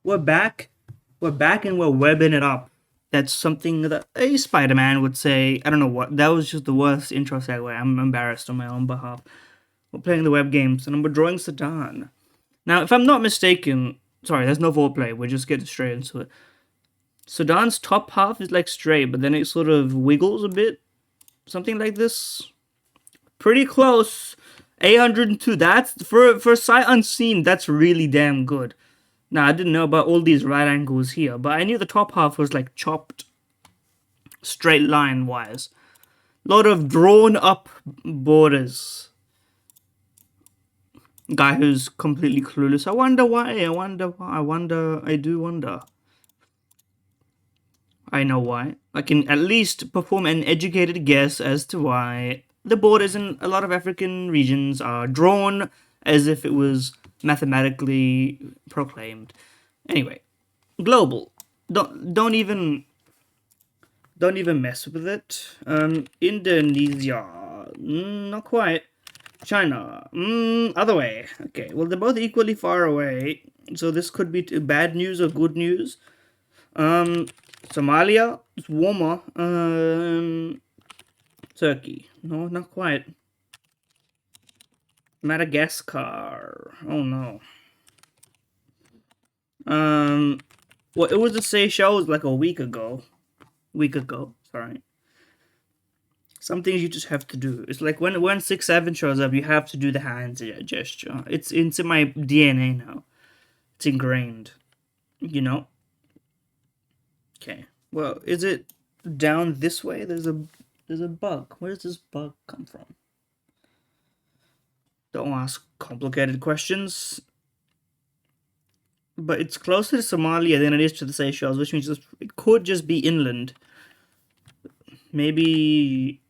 We're back. We're back and we're webbing it up. That's something that a Spider-Man would say. I don't know what. That was just the worst intro segue. I'm embarrassed on my own behalf. We're playing the web games and we're drawing Sudan. Now, if I'm not mistaken, sorry, there's no foreplay. We're just getting straight into it. Sudan's top half is like straight, but then it sort of wiggles a bit. Something like this. Pretty close. 802. That's for sight unseen. That's really damn good. Now, I didn't know about all these right angles here, but I knew the top half was like chopped straight line wise. A lot of drawn up borders. Guy who's completely clueless. I wonder why. I wonder why. I do wonder. I know why. I can at least perform an educated guess as to why the borders in a lot of African regions are drawn as if it was mathematically proclaimed. Anyway, global. Don't even mess with it. Indonesia, not quite. China, other way. Okay, well they're both equally far away, so this could be bad news or good news. Somalia, it's warmer. Turkey, no, not quite. Madagascar, oh no. Well, it was the Seychelles like a week ago. Sorry. Some things you just have to do. It's like when 6-7 shows up, you have to do the hand gesture. It's in my DNA now. It's ingrained. You know. Okay. Well, is it down this way? There's a bug. Where does this bug come from? Don't ask complicated questions. But it's closer to Somalia than it is to the Seychelles, which means it could just be inland. Maybe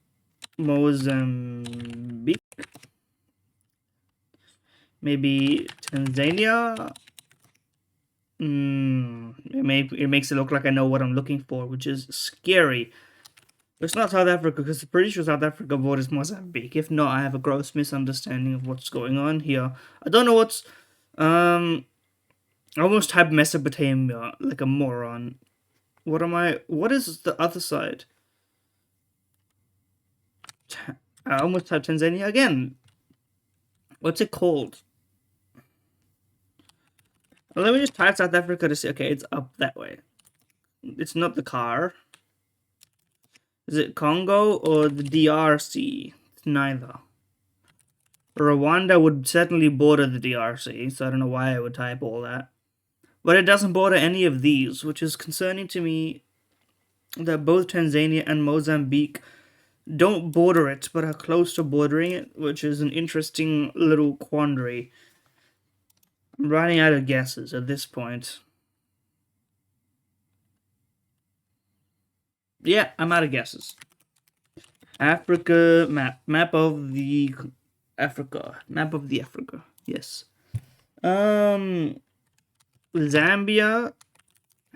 Mozambique. Maybe Tanzania. It makes it look like I know what I'm looking for, which is scary. It's not South Africa, because I'm pretty sure South Africa borders Mozambique. If not, I have a gross misunderstanding of what's going on here. I don't know what's... I almost typed Mesopotamia like a moron. What is the other side? I almost typed Tanzania again. What's it called? Well, let me just type South Africa to see. Okay, it's up that way. It's not the car. Is it Congo or the DRC? It's neither. Rwanda would certainly border the DRC, so I don't know why I would type all that. But it doesn't border any of these, which is concerning to me that both Tanzania and Mozambique don't border it, but are close to bordering it, which is an interesting little quandary. I'm running out of guesses at this point. Yeah, I'm out of guesses. Africa map. Map of the Africa. Map of the Africa. Yes. Zambia,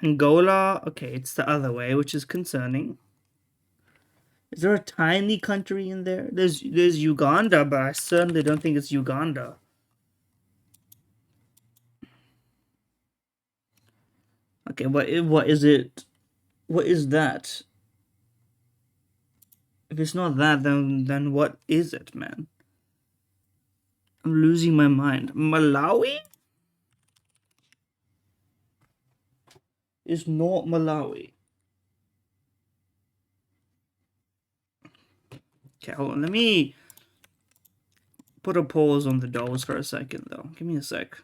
Angola. Okay, it's the other way, which is concerning. Is there a tiny country in there? There's Uganda, but I certainly don't think it's Uganda. Okay, what is it? What is that? If it's not that, then what is it, man? I'm losing my mind. Malawi? Is not Malawi. Okay, hold on. Let me put a pause on the dolls for a second, though. Give me a sec.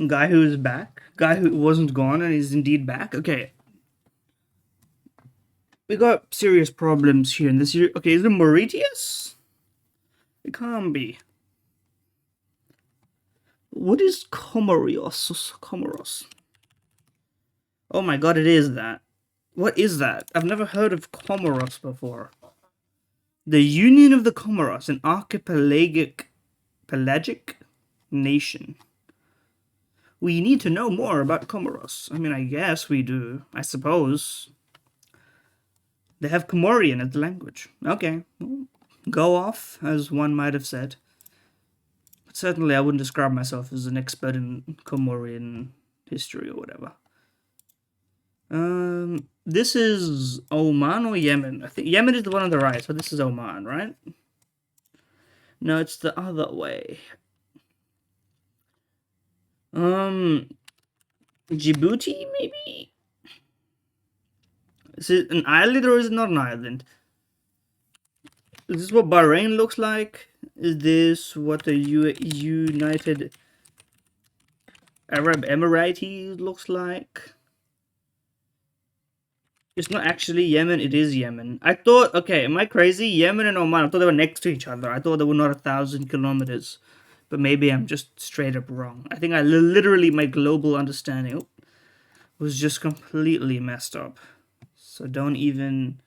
Guy who's back. Guy who wasn't gone and is indeed back. Okay. We got serious problems here in this year. Okay, is it Mauritius? It can't be. What is Comoros? Comoros. Oh my god, it is that. What is that? I've never heard of Comoros before. The Union of the Comoros, an archipelagic nation. We need to know more about Comoros. I mean, I guess we do. I suppose. They have Comorian as the language. Okay. Go off, as one might have said. But certainly I wouldn't describe myself as an expert in Comorian history or whatever. This is Oman or Yemen? I think Yemen is the one on the right, so this is Oman, right? No, it's the other way. Djibouti, maybe? Is it an island or is it not an island? Is this what Bahrain looks like? Is this what the United Arab Emirates looks like? It's not actually Yemen, it is Yemen. I thought, okay, am I crazy? Yemen and Oman, I thought they were next to each other. I thought they were not 1,000 kilometers. But maybe I'm just straight up wrong. I think I literally, my global understanding was just completely messed up. So don't even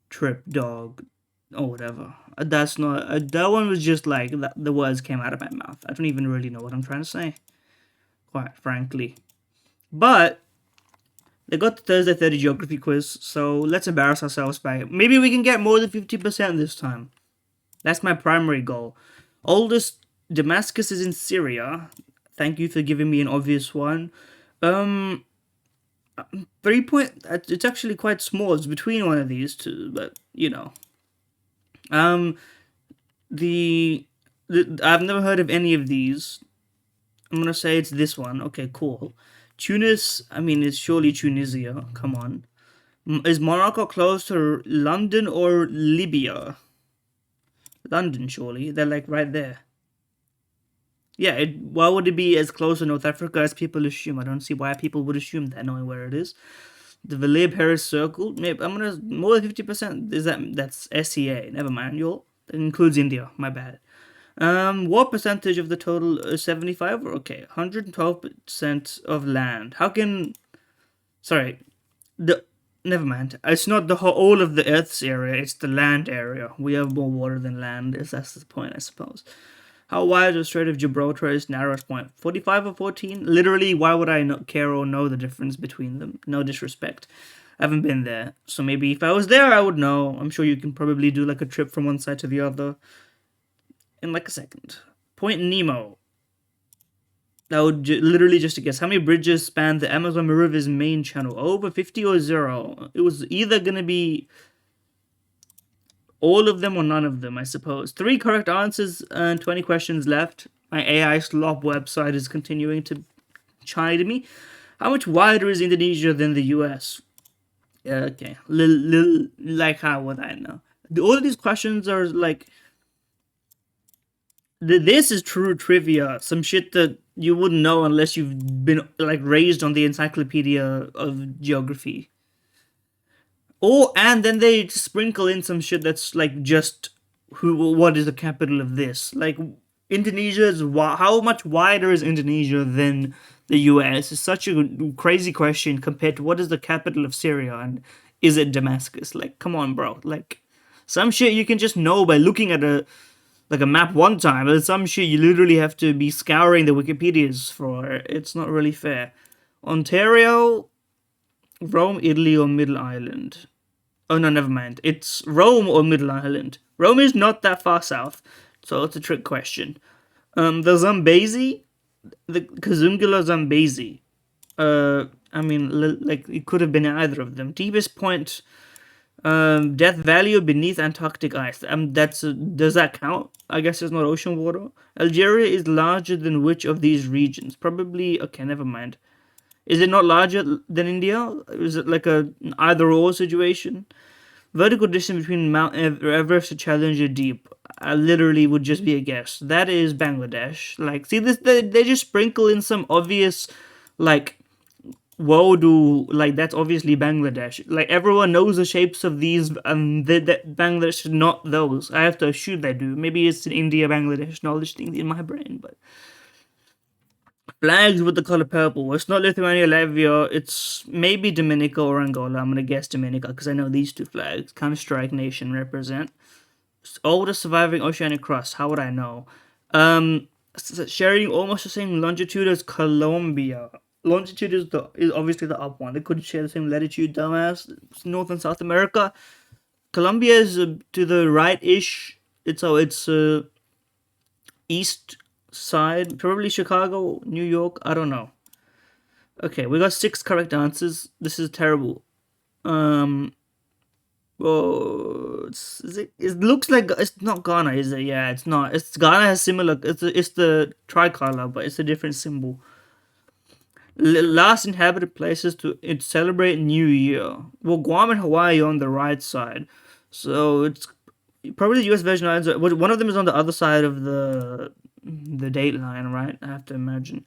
trip, dog, or whatever. That's not, that one was just like, the words came out of my mouth. I don't even really know what I'm trying to say, quite frankly. But they got the Thursday 30 geography quiz, so let's embarrass ourselves by maybe we can get more than 50% this time. That's my primary goal. Oldest Damascus is in Syria. Thank you for giving me an obvious one. 3 point. It's actually quite small. It's between one of these two, but you know. I've never heard of any of these. I'm gonna say it's this one. Okay, cool. Tunis. I mean, it's surely Tunisia. Come on. Is Morocco close to London or Libya? London, surely. They're like right there. Yeah, why would it be as close to North Africa as people assume? I don't see why people would assume that, knowing where it is. The Valais Paris Circle. Maybe I'm gonna more than 50%. That's SEA? Never mind, y'all. That includes India. My bad. What percentage of the total is 75? Okay, 112% of land. How can? Sorry, never mind. It's not the whole all of the Earth's area. It's the land area. We have more water than land. That's the point, I suppose. How wide is Strait of Gibraltar is narrowest point? 45 or 14? Literally, why would I care or know the difference between them? No disrespect. I haven't been there. So maybe if I was there, I would know. I'm sure you can probably do like a trip from one side to the other in like a second. Point Nemo. That would literally just a guess. How many bridges span the Amazon River's main channel? Over 50 or 0? It was either going to be all of them or none of them, I suppose. 3 correct answers and 20 questions left. My AI slop website is continuing to chide me. How much wider is Indonesia than the US? Okay. Like, how would I know? All of these questions are like... This is true trivia. Some shit that you wouldn't know unless you've been like raised on the encyclopedia of geography. And then they sprinkle in some shit that's like just what is the capital of this? Like Indonesia is how much wider is Indonesia than the US? It's such a crazy question compared to what is the capital of Syria and is it Damascus? Like, come on, bro. Like some shit you can just know by looking at a map one time, but some shit you literally have to be scouring the Wikipedias for. It's not really fair. Ontario, Rome, Italy, or Middle Ireland? Oh no, never mind. It's Rome or Middle Ireland. Rome is not that far south, so it's a trick question. The Zambezi, the Kazungula Zambezi. I mean, like it could have been either of them. Deepest point, Death Valley or beneath Antarctic ice. Does that count? I guess it's not ocean water. Algeria is larger than which of these regions? Probably. Okay, never mind. Is it not larger than India? Is it like an either-or situation? Vertical distance between Mount Everest and Challenger Deep. I literally would just be a guess. That is Bangladesh. Like, see this? They just sprinkle in some obvious, like, Wodu, like that's obviously Bangladesh. Like everyone knows the shapes of these, and that Bangladesh is not those. I have to assume they do. Maybe it's an India Bangladesh knowledge thing in my brain, but flags with the color purple. It's not Lithuania, Latvia. It's maybe Dominica or Angola. I'm gonna guess Dominica because I know these two flags. Counter Strike Nation represent. Oldest surviving oceanic crust. How would I know? Sharing almost the same longitude as Colombia. Longitude is obviously the up one. They couldn't share the same latitude, dumbass. It's North and South America. Colombia is to the right-ish. It's east side, probably Chicago, New York. I don't know. Okay, we got 6 correct answers. This is terrible. Well, it looks like it's not Ghana, is it? Yeah, it's not. It's Ghana has similar. It's the tricolor, but it's a different symbol. Last inhabited places to celebrate New Year. Well, Guam and Hawaii are on the right side, so it's probably the U.S. Virgin Islands. One of them is on the other side of the date line, right? I have to imagine.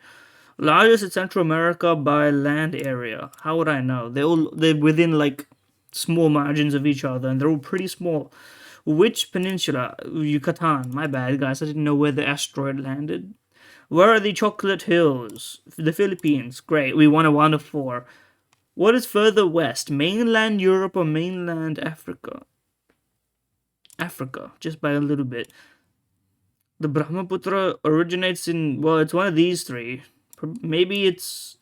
Largest in Central America by land area. How would I know? They're within like small margins of each other, and they're all pretty small. Which peninsula? Yucatan. My bad, guys. I didn't know where the asteroid landed. Where are the chocolate hills? The Philippines. Great. We won a 1 of 4. What is further west? Mainland Europe or mainland Africa? Africa, just by a little bit. The Brahmaputra originates in, well, it's one of these 3. Maybe it's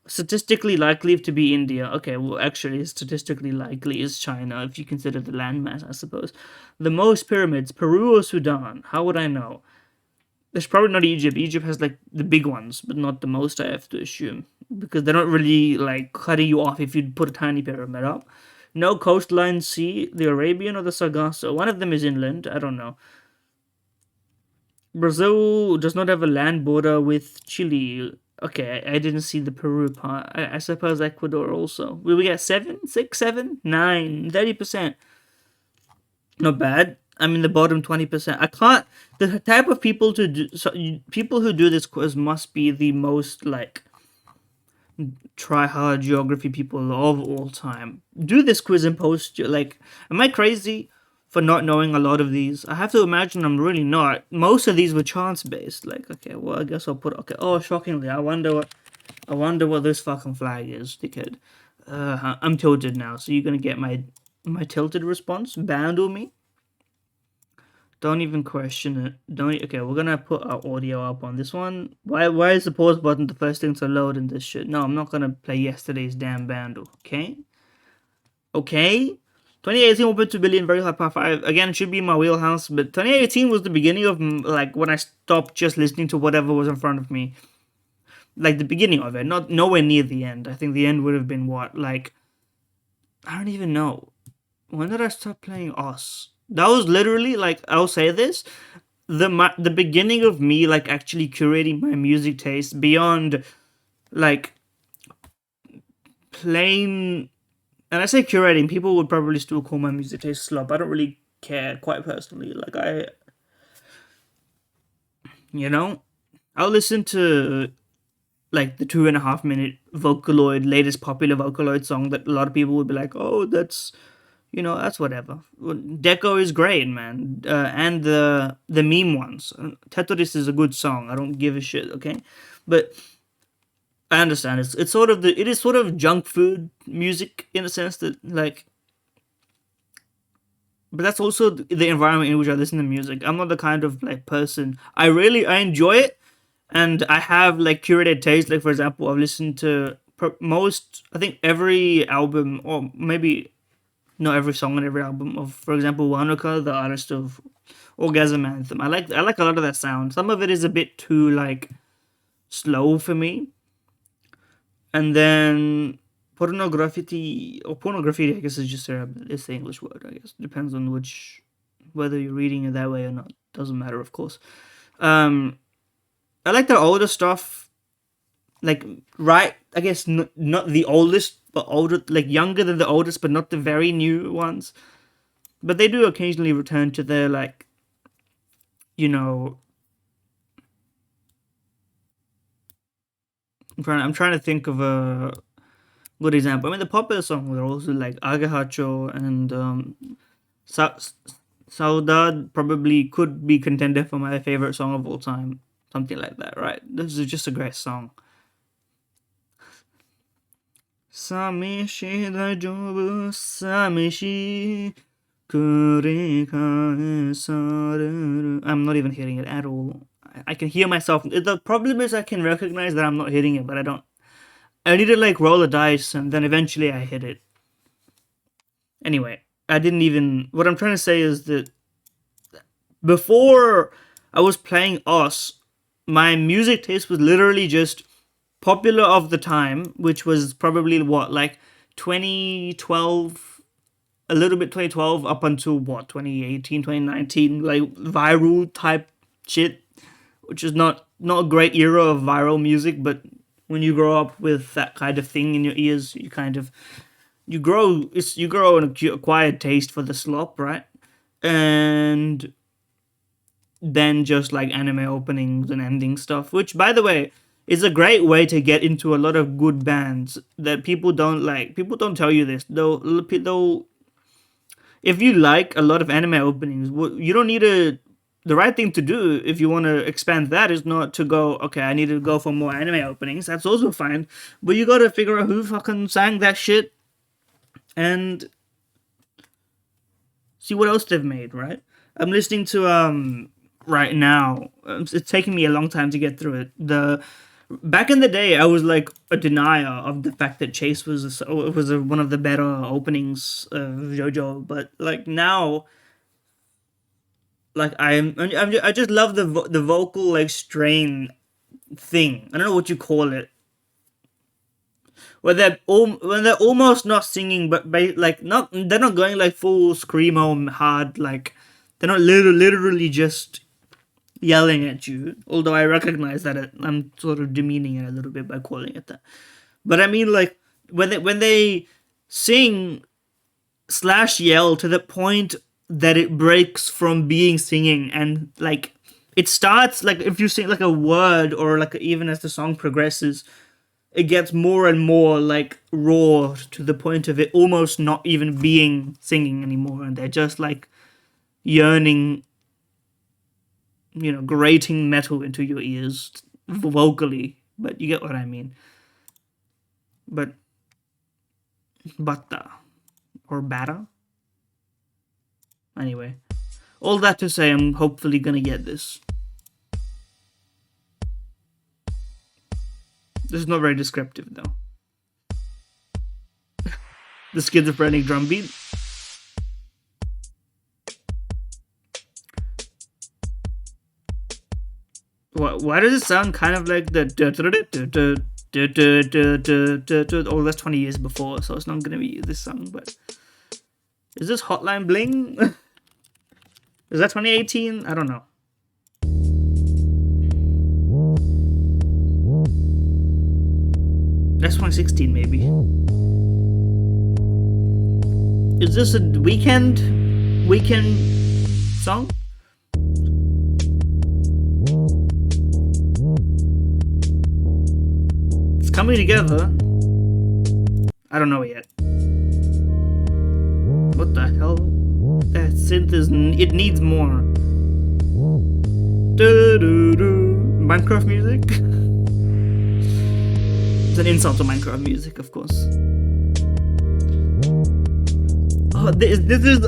statistically likely to be India. Okay, well, actually, statistically likely is China, if you consider the landmass, I suppose. The most pyramids, Peru or Sudan? How would I know? It's probably not Egypt. Egypt has, like, the big ones, but not the most, I have to assume. Because they're not really, like, cutting you off if you put a tiny pyramid up. No coastline sea, the Arabian or the Sargasso. One of them is inland, I don't know. Brazil does not have a land border with Chile. Okay, I didn't see the Peru part. I suppose Ecuador also. Will we get 7, 6, 7, 9, 30%? Not bad. I'm in the bottom 20%. I can't. The type of people people who do this quiz must be the most like try hard geography people of all time. Do this quiz and post. Like, am I crazy for not knowing a lot of these? I have to imagine I'm really not. Most of these were chance based. Like, okay, well, I guess I'll put. Okay, oh, shockingly, I wonder what this fucking flag is, dickhead. I'm tilted now, so you're gonna get my tilted response. Bandle me. Don't even question it. Okay, we're gonna put our audio up on this one. Why is the pause button the first thing to load in this shit? No, I'm not gonna play yesterday's damn bandle. Okay? 2018 1.2 billion, very high power 5. Again, it should be my wheelhouse, but 2018 was the beginning of, like, when I stopped just listening to whatever was in front of me. Like, the beginning of it, not nowhere near the end. I think the end would have been what? Like, I don't even know. When did I start playing OS? That was literally, like, I'll say this, the beginning of me, like, actually curating my music taste beyond, like, plain, and I say curating, people would probably still call my music taste slop. I don't really care, quite personally. Like, I'll listen to, like, the 2.5 minute Vocaloid, latest popular Vocaloid song that a lot of people would be like, oh, that's whatever. Deco is great, man. And the meme ones. Tetris is a good song. I don't give a shit, okay? But I understand. It is sort of junk food music in a sense that, like, but that's also the environment in which I listen to music. I'm not the kind of, like, person. I enjoy it, and I have, like, curated taste. Like, for example, I've listened to I think every album, or maybe not every song on every album of, for example, Wanaka, the artist of Orgasm Anthem. I like a lot of that sound. Some of it is a bit too, like, slow for me. And then pornography, I guess is just it's the English word, I guess. Depends on whether you're reading it that way or not. Doesn't matter, of course. I like their older stuff. Like, right, I guess not the oldest, but older, like, younger than the oldest, but not the very new ones. But they do occasionally return to their, like, you know, I'm trying to think of a good example. I mean, the popular songs are also like Agahacho and Sa- Saudade probably could be contender for my favorite song of all time. Something like that, right? This is just a great song. Samishi dajobu samishi kureka sareru. I'm not even hitting it at all. I can hear myself. The problem is I can recognize that I'm not hitting it, but I don't. I need to like roll a dice and then eventually I hit it. Anyway, I didn't even. What I'm trying to say is that before I was playing Us, my music taste was literally just popular of the time, which was probably what, like 2012, a little bit 2012 up until what, 2018, 2019, like viral type shit, which is not a great era of viral music, but when you grow up with that kind of thing in your ears, you kind of you grow an acquired taste for the slop, right? And then just like anime openings and ending stuff, which by the way is a great way to get into a lot of good bands that people don't like. People don't tell you this though. If you like a lot of anime openings, you don't need to. The right thing to do if you want to expand that is not to go, okay, I need to go for more anime openings. That's also fine, but you got to figure out who fucking sang that shit and see what else they've made. Right? I'm listening to right now. It's taking me a long time to get through it. The Back in the day, I was like a denier of the fact that Chase was one of the better openings of JoJo, but like now, like I just love the vocal like strain thing. I don't know what you call it. When they're almost not singing, but like not they're not going like full screamo hard. Like they're not literally just yelling at you. Although I recognize that I'm sort of demeaning it a little bit by calling it that. But I mean, like when they sing slash yell to the point that it breaks from being singing, and like it starts like if you sing like a word or like even as the song progresses, it gets more and more like raw to the point of it almost not even being singing anymore, and they're just like yearning, grating metal into your ears vocally. But you get what I mean. But Batta or Batta. Anyway, all that to say, I'm hopefully gonna get this. This is not very descriptive though. The schizophrenic drum beat. Why does it sound kind of like the oh, that's 20 years before, so it's not gonna be this song. But is this Hotline Bling? Is that 2018? I don't know. That's 2016 maybe. Is this a weekend song? It's coming together. I don't know yet. What the hell? That synth is. It needs more. Minecraft music? It's an insult to Minecraft music, of course. Oh, this is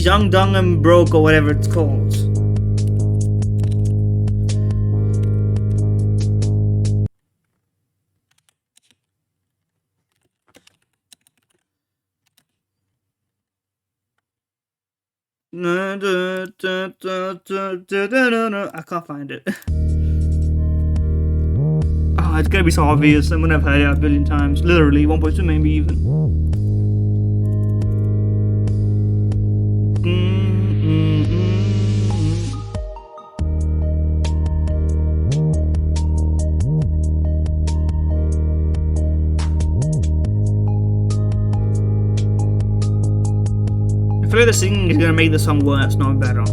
Young Dung and Broke or whatever it's called. I can't find it. Oh, it's gonna be so obvious. I'm gonna have heard it a billion times. Literally, 1.2 maybe even. feel like the singing is gonna make the song worse, not better.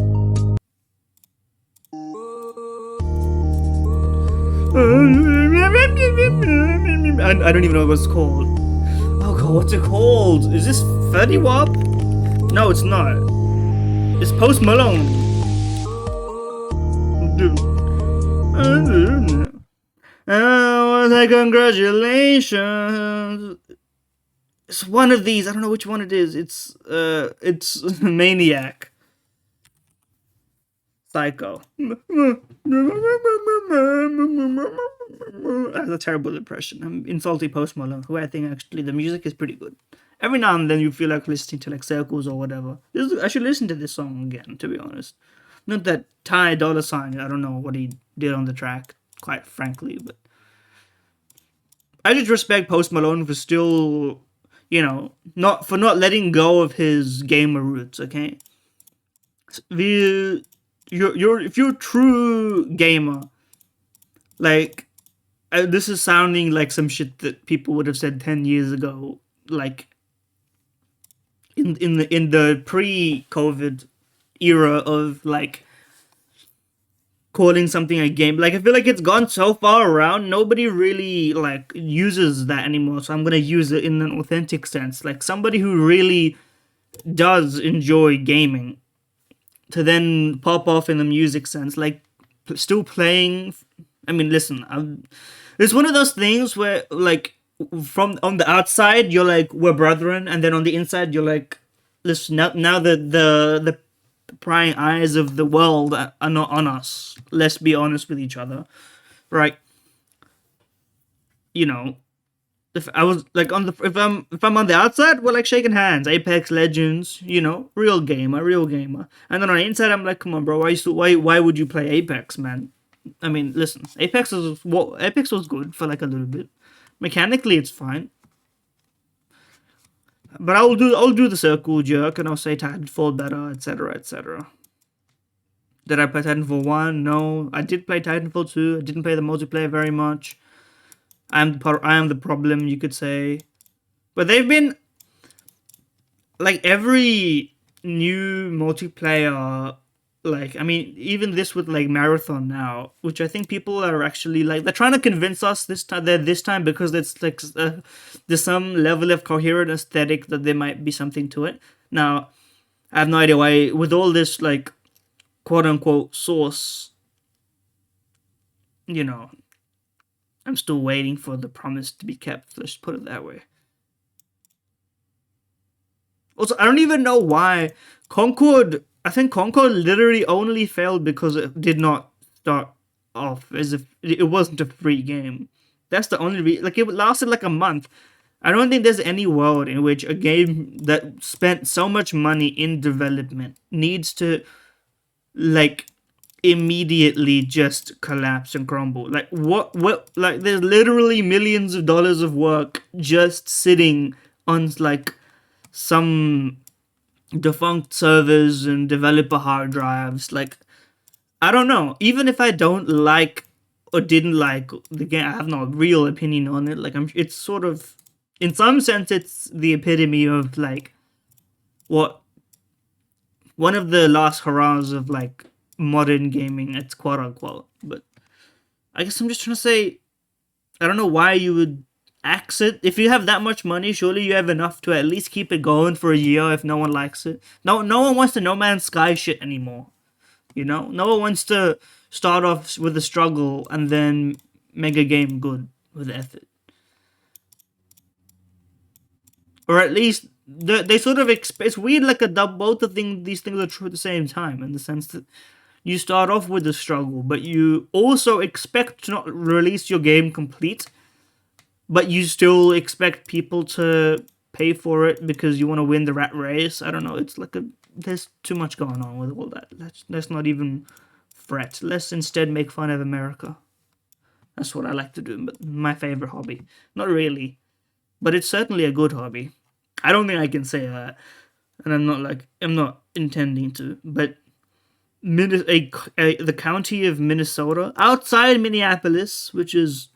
I don't even know what it's called. Oh god, what's it called? Is this 30 Wop? No, it's not. It's Post Malone. I was like, congratulations. It's one of these. I don't know which one it is. It's Maniac. Psycho. That's a terrible impression. I'm insulting Post Malone, who I think actually the music is pretty good. Every now and then you feel like listening to like Circles or whatever. I should listen to this song again, to be honest. Not that Ty Dolla Sign. I don't know what he did on the track, quite frankly, but I just respect Post Malone for still, not letting go of his gamer roots. Okay, if you're a true gamer, like this is sounding like some shit that people would have said 10 years ago, like in the pre-COVID era of like calling something a game. Like I feel like it's gone so far around, nobody really like uses that anymore. So I'm gonna use it in an authentic sense, like somebody who really does enjoy gaming, to then pop off in the music sense, like still playing. I mean, listen, it's one of those things where like from on the outside you're like we're brethren, and then on the inside you're like, listen, now that the prying eyes of the world are not on us. Let's be honest with each other, right? If I was like if I'm on the outside, we're like shaking hands, Apex Legends, real gamer, and then on the inside, I'm like, come on, bro, why would you play Apex, man? I mean, listen, Apex was good for like a little bit. Mechanically, it's fine. But I'll do the circle jerk and I'll say Titanfall better, etc., etc. Did I play Titanfall 1? No. I did play Titanfall 2. I didn't play the multiplayer very much. I am the problem, you could say. But they've been like every new multiplayer, like, I mean, even this with like Marathon now, which I think people are actually like, they're trying to convince us this time because it's like there's some level of coherent aesthetic that there might be something to it. Now, I have no idea why with all this like quote unquote source, I'm still waiting for the promise to be kept. Let's put it that way. Also, I don't even know why Concord. I think Concord literally only failed because it did not start off as if it wasn't a free game. That's the only reason. Like, it lasted like a month. I don't think there's any world in which a game that spent so much money in development needs to, like, immediately just collapse and crumble. Like, what, like, there's literally millions of dollars of work just sitting on, like, some defunct servers and developer hard drives. Like, I don't know. Even if I don't like or didn't like the game, I have no real opinion on it. Like, it's sort of, in some sense, it's the epitome of like what one of the last hurrahs of like modern gaming. It's quote unquote. But I guess I'm just trying to say, I don't know why you would axe it. If you have that much money, surely you have enough to at least keep it going for a year if no one likes it. No one wants to No Man's Sky shit anymore. No one wants to start off with a struggle and then make a game good with effort. Or at least they sort of it's weird, like both of these things are true at the same time, in the sense that you start off with a struggle, but you also expect to not release your game complete, but you still expect people to pay for it because you want to win the rat race. I don't know. It's like there's too much going on with all that. Let's not even fret. Let's instead make fun of America. That's what I like to do. But my favorite hobby. Not really, but it's certainly a good hobby. I don't think I can say that, and I'm not intending to. But the county of Minnesota, outside Minneapolis, which is,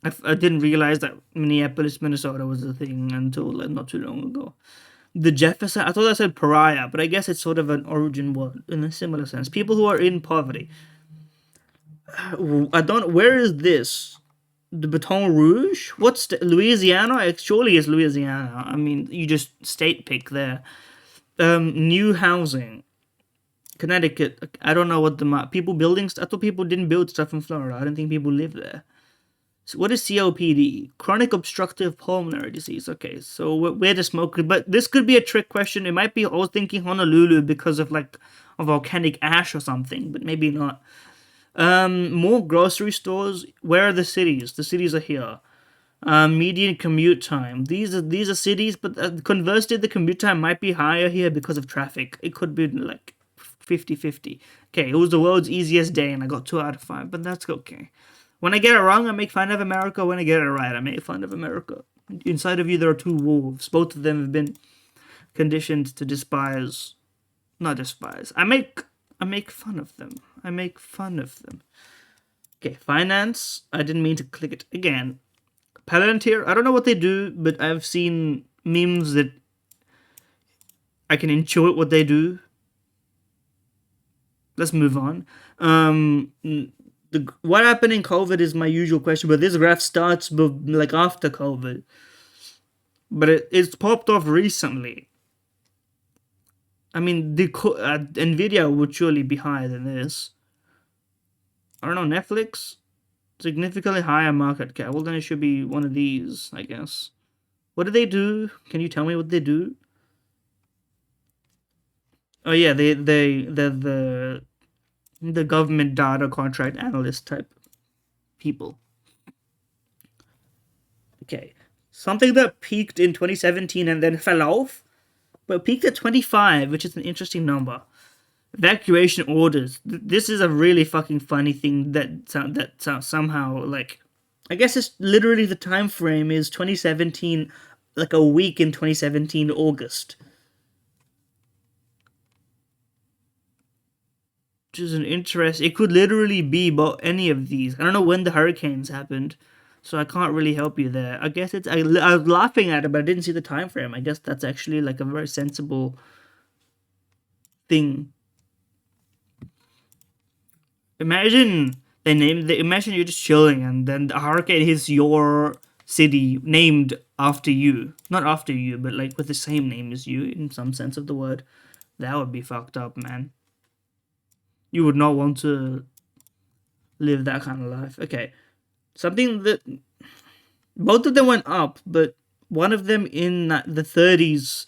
I didn't realize that Minneapolis, Minnesota was a thing until like, not too long ago. The Jefferson, I thought I said pariah, but I guess it's sort of an origin word in a similar sense. People who are in poverty. I don't. Where is this? The Baton Rouge? What's Louisiana? It surely is Louisiana. I mean, you just state pick there. New housing. Connecticut. I don't know what the people building. I thought people didn't build stuff in Florida. I don't think people live there. So what is COPD? Chronic obstructive pulmonary disease. Okay, so where the smoke? But this could be a trick question. It might be. I was thinking Honolulu because of like a volcanic ash or something, but maybe not. More grocery stores. Where are the cities? The cities are here. Median commute time. These are cities, but conversely, the commute time might be higher here because of traffic. It could be like 50-50. Okay, it was the world's easiest day, and I got 2 out of 5, but that's okay. When I get it wrong, I make fun of America. When I get it right, I make fun of America. Inside of you, there are 2 wolves. Both of them have been conditioned to despise. Not despise. I make fun of them. I make fun of them. Okay, finance. I didn't mean to click it again. Palantir. I don't know what they do, but I've seen memes that I can intuit what they do. Let's move on. What happened in COVID is my usual question, but this graph starts like after COVID. But it's popped off recently. I mean, the Nvidia would surely be higher than this. I don't know, Netflix? Significantly higher market cap. Well, then it should be one of these, I guess. What do they do? Can you tell me what they do? Oh yeah, they're the government data contract analyst type people. Okay. Something that peaked in 2017 and then fell off, but peaked at 25, which is an interesting number. Evacuation orders. This is a really fucking funny thing that somehow, like, I guess it's literally the time frame is 2017, like a week in 2017 August. Which is an interest. It could literally be about any of these. I don't know when the hurricanes happened, so I can't really help you there. I guess I was laughing at it, but I didn't see the time frame. I guess that's actually like a very sensible thing. Imagine imagine you're just chilling and then a hurricane hits your city named after you. Not after you, but like with the same name as you in some sense of the word. That would be fucked up, man. You would not want to live that kind of life. Okay. Something that both of them went up, but one of them in the 30s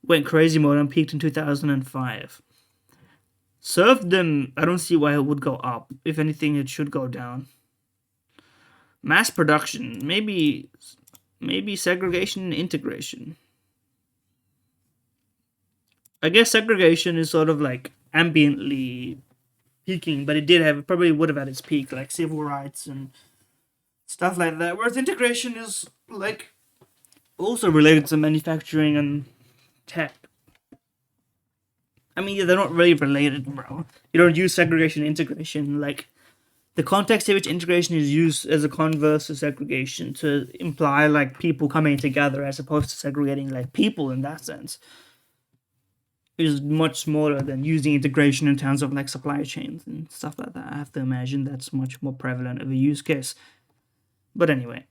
went crazy mode and peaked in 2005. Serfdom, I don't see why it would go up. If anything, it should go down. Mass production, maybe segregation and integration. I guess segregation is sort of like ambiently peaking, but it probably would have at its peak, like civil rights and stuff like that. Whereas integration is like also related to manufacturing and tech. I mean, yeah, they're not really related, bro. You don't use segregation and integration. Like, the context in which integration is used as a converse to segregation to imply, like, people coming together as opposed to segregating, like, people in that sense is much smaller than using integration in terms of, like, supply chains and stuff like that. I have to imagine that's much more prevalent of a use case. But anyway.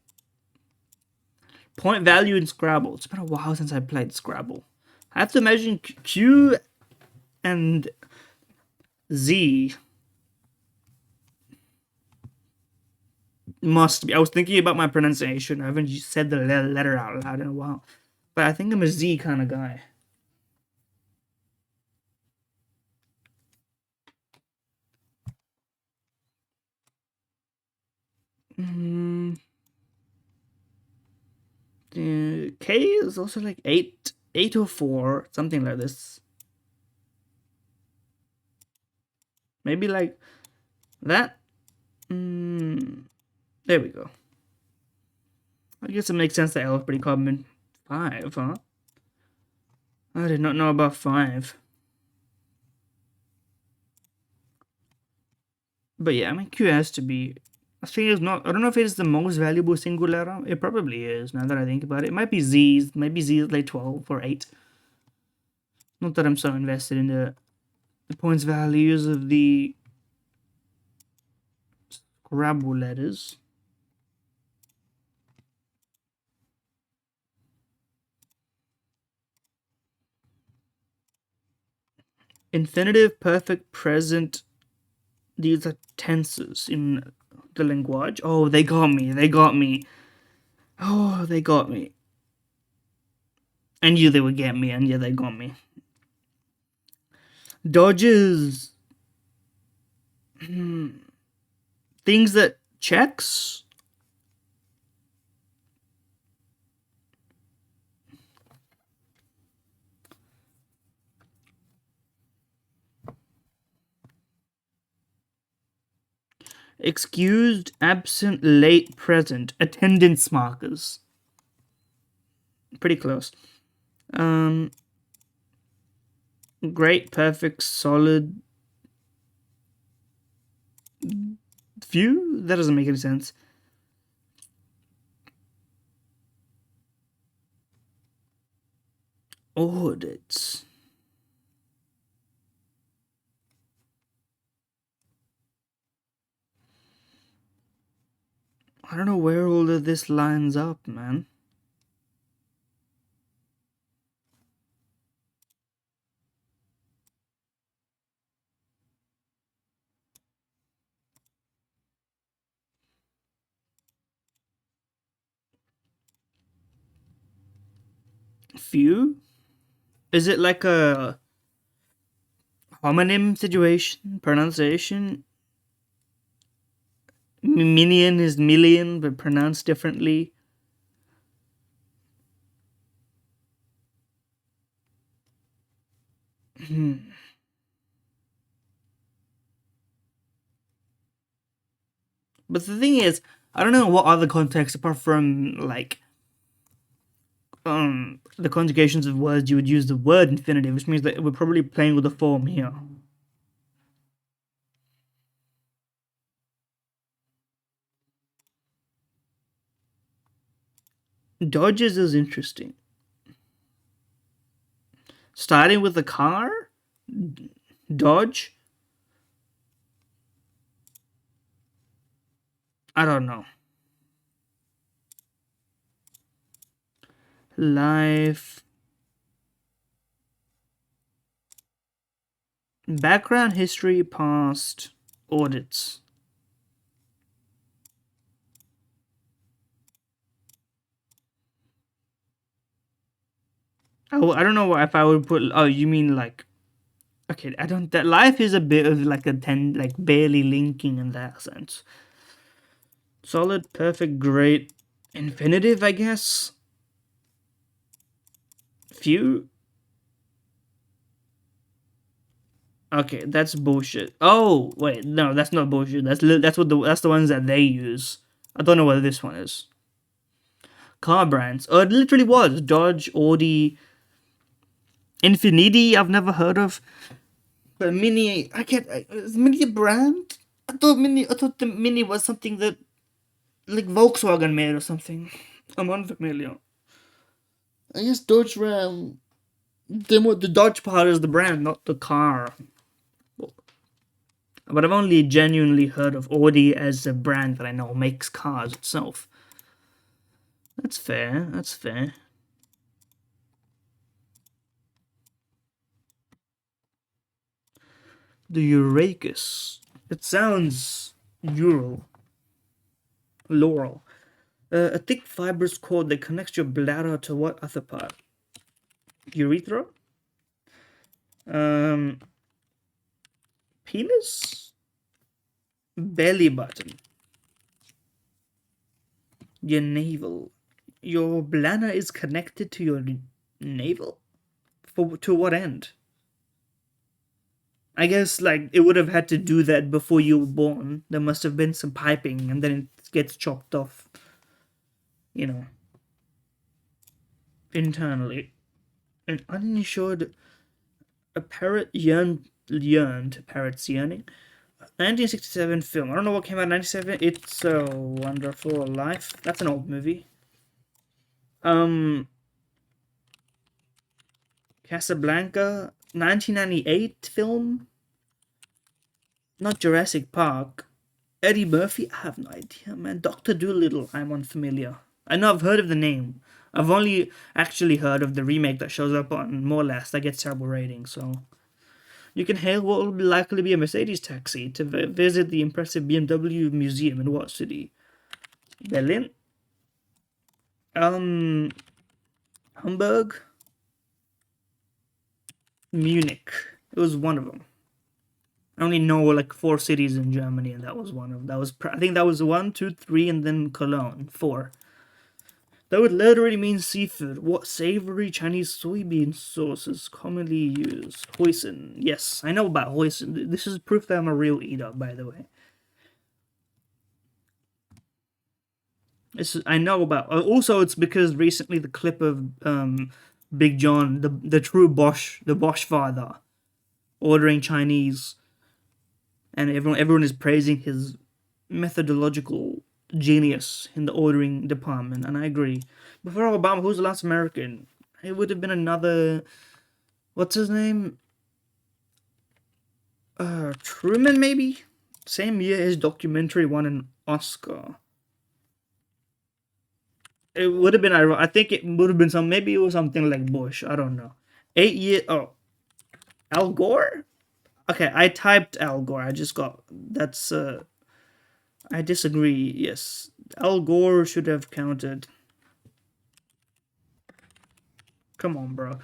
Point value in Scrabble. It's been a while since I played Scrabble. I have to imagine Q and Z must be. I was thinking about my pronunciation. I haven't said the letter out loud in a while. But I think I'm a Z kind of guy. K is also like 8 or 4, something like this. Maybe like that. There we go. I guess it makes sense that L is pretty common. 5, huh? I did not know about 5. But yeah, I mean, Q has to be. I think it's not. I don't know if it is the most valuable single letter. It probably is. Now that I think about it, it might be Z. Maybe Z is like 12 or 8. Not that I'm so invested in the points values of the Scrabble letters. Infinitive, perfect, present. These are tenses in the language. Oh, they got me. They got me. Oh, they got me. I knew they would get me, and yeah, they got me. Dodges. Things that checks. Excused, absent, late, present. Attendance markers. Pretty close. Great, perfect, solid. Few? That doesn't make any sense. Audits. I don't know where all of this lines up, man. Few? Is it like a homonym situation? Pronunciation? Minion is million, but pronounced differently. But the thing is, I don't know what other context apart from like the conjugations of words you would use the word infinitive, which means that we're probably playing with the form here. Dodges is interesting. Starting with the car? Dodge? I don't know. Life. Background, history, past, audits. I don't know if I would put. Oh, you mean like. Okay, I don't. That life is a bit of like like barely linking in that sense. Solid, perfect, great, infinitive, I guess. Few. Okay, that's bullshit. Oh wait, no, that's not bullshit. That's the ones that they use. I don't know what this one is. Car brands. Oh, it literally was Dodge, Audi, Infiniti. I've never heard of. But Mini, I can't. Is Mini a brand? I thought the Mini was something that like Volkswagen made or something. I'm unfamiliar. I guess Dodge Ram. The Dodge part is the brand, not the car. But I've only genuinely heard of Audi as a brand that I know makes cars itself. That's fair. That's fair. The Euracus. It sounds Ural. Laurel. A thick fibrous cord that connects your bladder to what other part? Urethra? Penis? Belly button. Your navel. Your bladder is connected to your navel? To what end? I guess like it would have had to do that before you were born. There must have been some piping and then it gets chopped off. You know. Internally. An uninsured a parrot yearned parrot's yearning. 1967 film. I don't know what came out in 97. It's a Wonderful Life. That's an old movie. Casablanca, 1998 film, not Jurassic Park. Eddie Murphy, I have no idea, man. Doctor Dolittle, I'm unfamiliar. I know I've heard of the name. I've only actually heard of the remake that shows up on More or Less that gets terrible ratings. So you can hail what will likely be a Mercedes taxi to visit the impressive BMW museum in what city? Berlin, um, Hamburg, Munich. It was one of them. I only know like four cities in Germany, and that was one of that was. I think that was one, two, three, and then Cologne. Four. That would literally mean seafood. What savory Chinese soybean sauce is commonly used? Hoisin. Yes, I know about hoisin. This is proof that I'm a real eater, by the way. I know about. Also, it's because recently the clip of Big John, the true Bosch, the Bosch father, ordering Chinese, and everyone is praising his methodological genius in the ordering department, and I agree. Before Obama, who's the last American? It would have been another. What's his name? Truman, maybe. Same year his documentary won an Oscar. It would have been. I think it would have been some. Maybe it was something like Bush. I don't know. 8 year. Oh, Al Gore. Okay, I typed Al Gore. I just got. That's. I disagree. Yes, Al Gore should have counted. Come on, bro.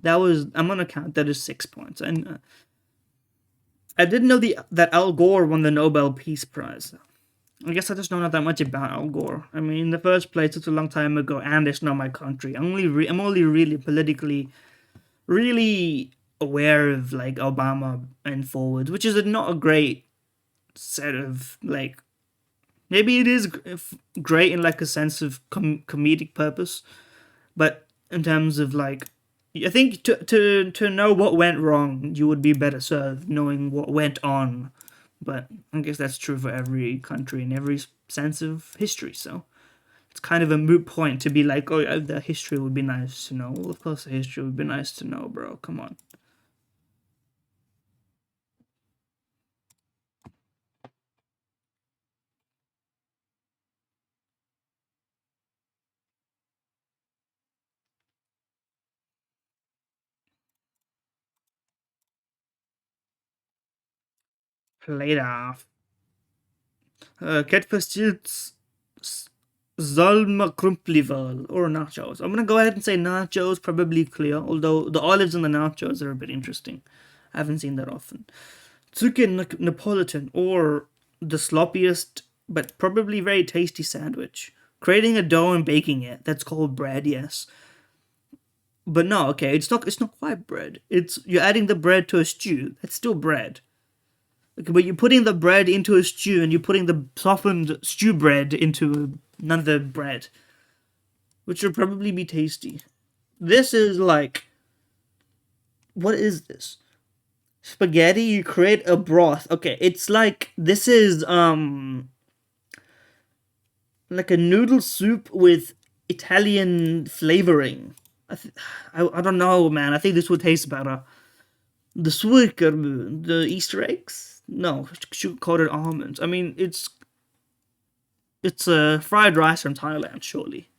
That was. I'm gonna count that as 6 points. And I didn't know that Al Gore won the Nobel Peace Prize. I guess I just don't know that much about Al Gore. I mean, in the first place, it's a long time ago, and it's not my country. I'm only really politically, really aware of like Obama and forwards, which is not a great set of like. Maybe it is great in like a sense of comedic purpose, but in terms of like, I think to know what went wrong, you would be better served knowing what went on. But I guess that's true for every country and every sense of history. So it's kind of a moot point to be like, oh, yeah, the history would be nice to know. Well, of course, the history would be nice to know, bro. Come on. Played off. Cat Fastid's Zalmakrumpливal or nachos. I'm gonna go ahead and say nachos, probably clear, although the olives and the nachos are a bit interesting. I haven't seen that often. Chicken Napolitan or the sloppiest but probably very tasty sandwich. Creating a dough and baking it. That's called bread, yes. But no, okay, it's not quite bread. It's you're adding the bread to a stew. It's still bread. Okay, but you're putting the bread into a stew and you're putting the softened stew bread into another bread, which would probably be tasty. This is like, what is this? Spaghetti, you create a broth. Okay, it's like this is like a noodle soup with Italian flavoring. I don't know, man. I think this would taste better. The suiker, the Easter eggs. No, sugar coated almonds. I mean, it's a fried rice from Thailand, surely.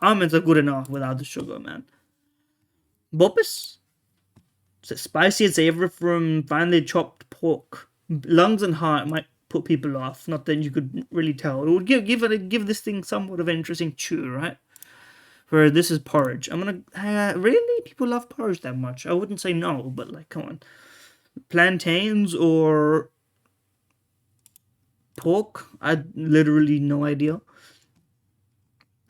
Almonds are good enough without the sugar, man. Bopis? It's spicy and savory from finely chopped pork. Lungs and heart might put people off. Not that you could really tell. It would give this thing somewhat of an interesting chew, right? Where this is porridge. I'm gonna really people love porridge that much. I wouldn't say no, but like, come on, plantains or pork. I literally no idea.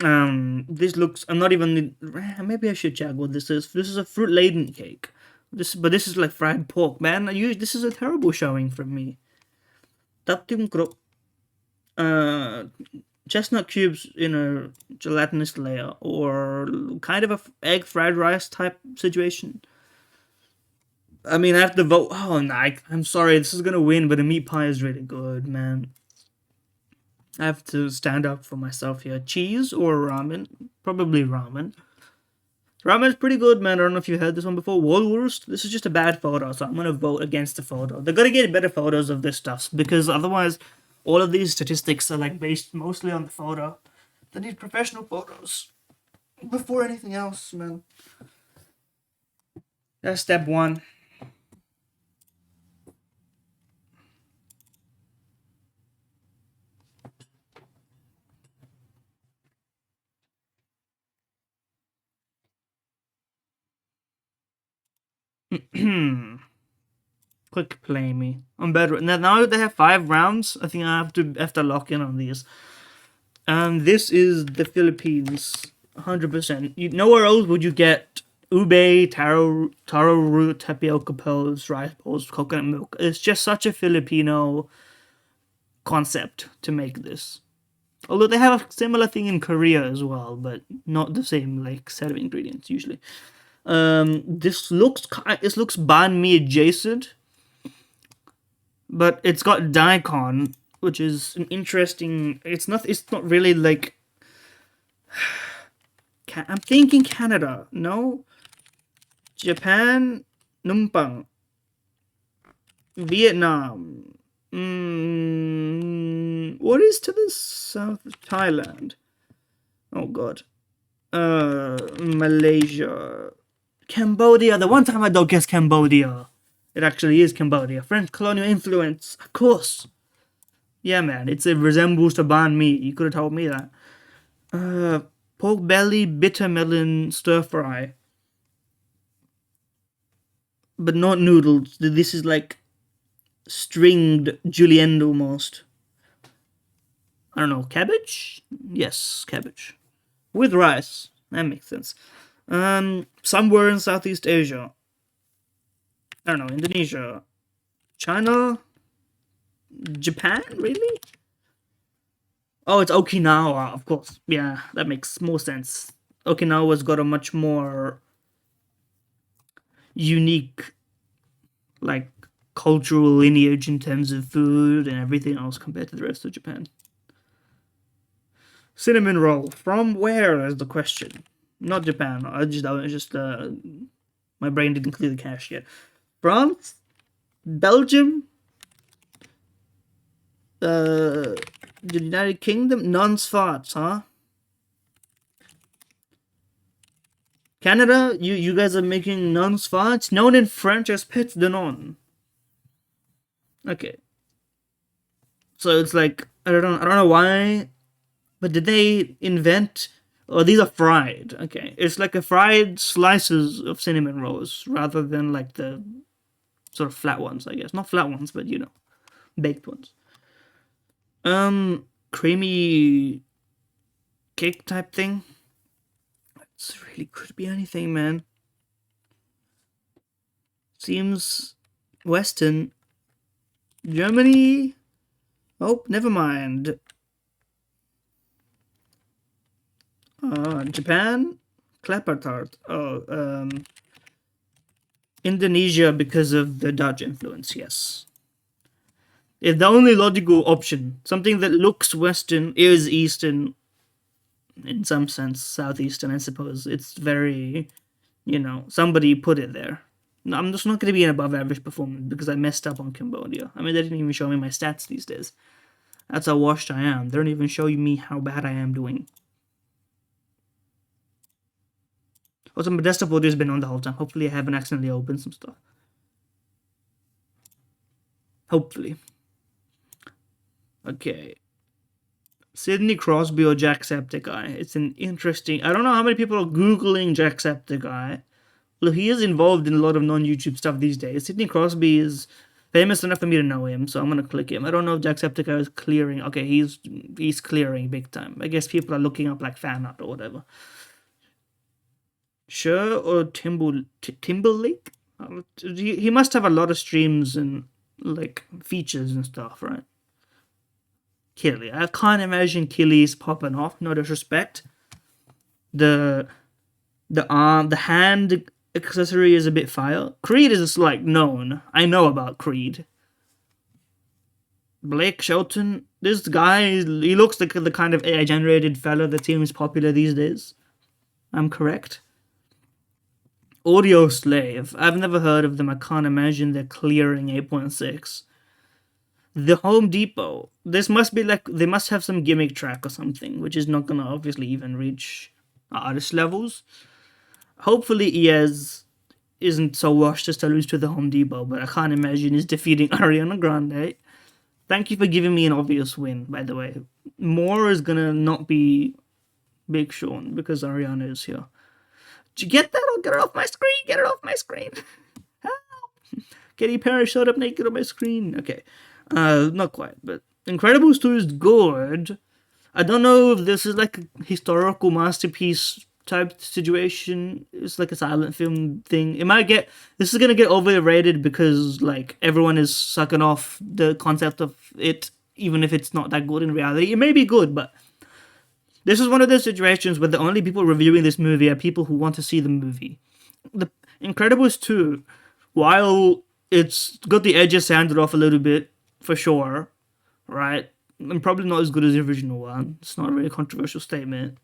This looks. I'm not even. Maybe I should check what this is. This is a fruit laden cake. But this is like fried pork, man. This is a terrible showing from me. Taptim kro. Uh, Chestnut cubes in a gelatinous layer, or kind of a egg fried rice type situation. I mean, I have to vote. Oh, no, I'm sorry. This is gonna win, but the meat pie is really good, man. I have to stand up for myself here. Cheese or ramen? Probably ramen. Ramen's pretty good, man. I don't know if you heard this one before. Walrus, this is just a bad photo, so I'm gonna vote against the photo. They're gonna get better photos of this stuff because otherwise, all of these statistics are like based mostly on the photo. They need professional photos before anything else, man. That's step one. Quick play me. I'm better now that they have 5 rounds. I think I have to lock in on these. This is the Philippines, 100%. Nowhere else would you get ube, taro root, tapioca pearls, rice balls, coconut milk. It's just such a Filipino concept to make this. Although they have a similar thing in Korea as well, but not the same like set of ingredients usually. This looks banh mi adjacent, but it's got daikon, which is an interesting. It's not really like. I'm thinking Canada. No, Japan, numpang, Vietnam. What is to the south of Thailand? Oh God. Malaysia, Cambodia. The one time I don't guess Cambodia, it actually is Cambodia. French colonial influence, of course. Yeah, man, it resembles to banh mi. You could have told me that. Pork belly, bitter melon, stir fry, but not noodles. This is like stringed julienne almost. I don't know, cabbage? Yes, cabbage. With rice. That makes sense. Somewhere in Southeast Asia. I don't know, Indonesia. China? Japan? Really? Oh, it's Okinawa, of course. Yeah, that makes more sense. Okinawa's got a much more unique, like, cultural lineage in terms of food and everything else compared to the rest of Japan. Cinnamon roll. From where is the question? Not Japan. My brain didn't clear the cache yet. France? Belgium? The United Kingdom? Non-Scots, huh? Canada? You guys are making non-Scots? Known in French as Pet de Non. Okay. So it's like I don't know why, but did they invent? Oh, these are fried. Okay, it's like a fried slices of cinnamon rolls rather than like the sort of flat ones. I guess not flat ones, but baked ones. Creamy cake type thing. It's really could be anything, man. Seems Western. Germany. Oh, never mind. Japan, clapper tart. Oh, Indonesia because of the Dutch influence. Yes. If the only logical option, something that looks Western, is Eastern, in some sense, Southeastern, I suppose. It's very, somebody put it there. No, I'm just not going to be an above average performance because I messed up on Cambodia. I mean, they didn't even show me my stats these days. That's how washed I am. They don't even show me how bad I am doing. Also, my desktop audio has been on the whole time. Hopefully, I haven't accidentally opened some stuff. Hopefully. Okay. Sidney Crosby or Jacksepticeye? It's an interesting. I don't know how many people are Googling Jacksepticeye. Well, he is involved in a lot of non-YouTube stuff these days. Sidney Crosby is famous enough for me to know him, so I'm gonna click him. I don't know if Jacksepticeye is clearing. Okay, he's clearing big time. I guess people are looking up like fan art or whatever. Sure or Timberlake? He must have a lot of streams and like features and stuff, right? Killy. I can't imagine Killy's popping off. No disrespect. The arm, the hand accessory is a bit fire. Creed is like known. I know about Creed. Blake Shelton, this guy, he looks like the kind of AI generated fella that seems popular these days. I'm correct. Audio Slave, I've never heard of them. I can't imagine they're clearing 8.6. The Home Depot, this must be like, they must have some gimmick track or something, which is not gonna obviously even reach artist levels. Hopefully ES isn't so washed as to lose to the Home Depot, but I can't imagine he's defeating Ariana Grande. Thank you for giving me an obvious win, by the way. More is gonna not be Big Sean because Ariana is here. Did you get that? I'll get it off my screen. Get it off my screen. Help! Katy Perry showed up naked on my screen. Okay. Not quite, but Incredibles 2 is good. I don't know if this is like a historical masterpiece type situation. It's like a silent film thing. This is gonna get overrated because like everyone is sucking off the concept of it, even if it's not that good in reality. It may be good, but this is one of those situations where the only people reviewing this movie are people who want to see the movie. The Incredibles 2, while it's got the edges sanded off a little bit, for sure, right? And probably not as good as the original one. It's not a really controversial statement.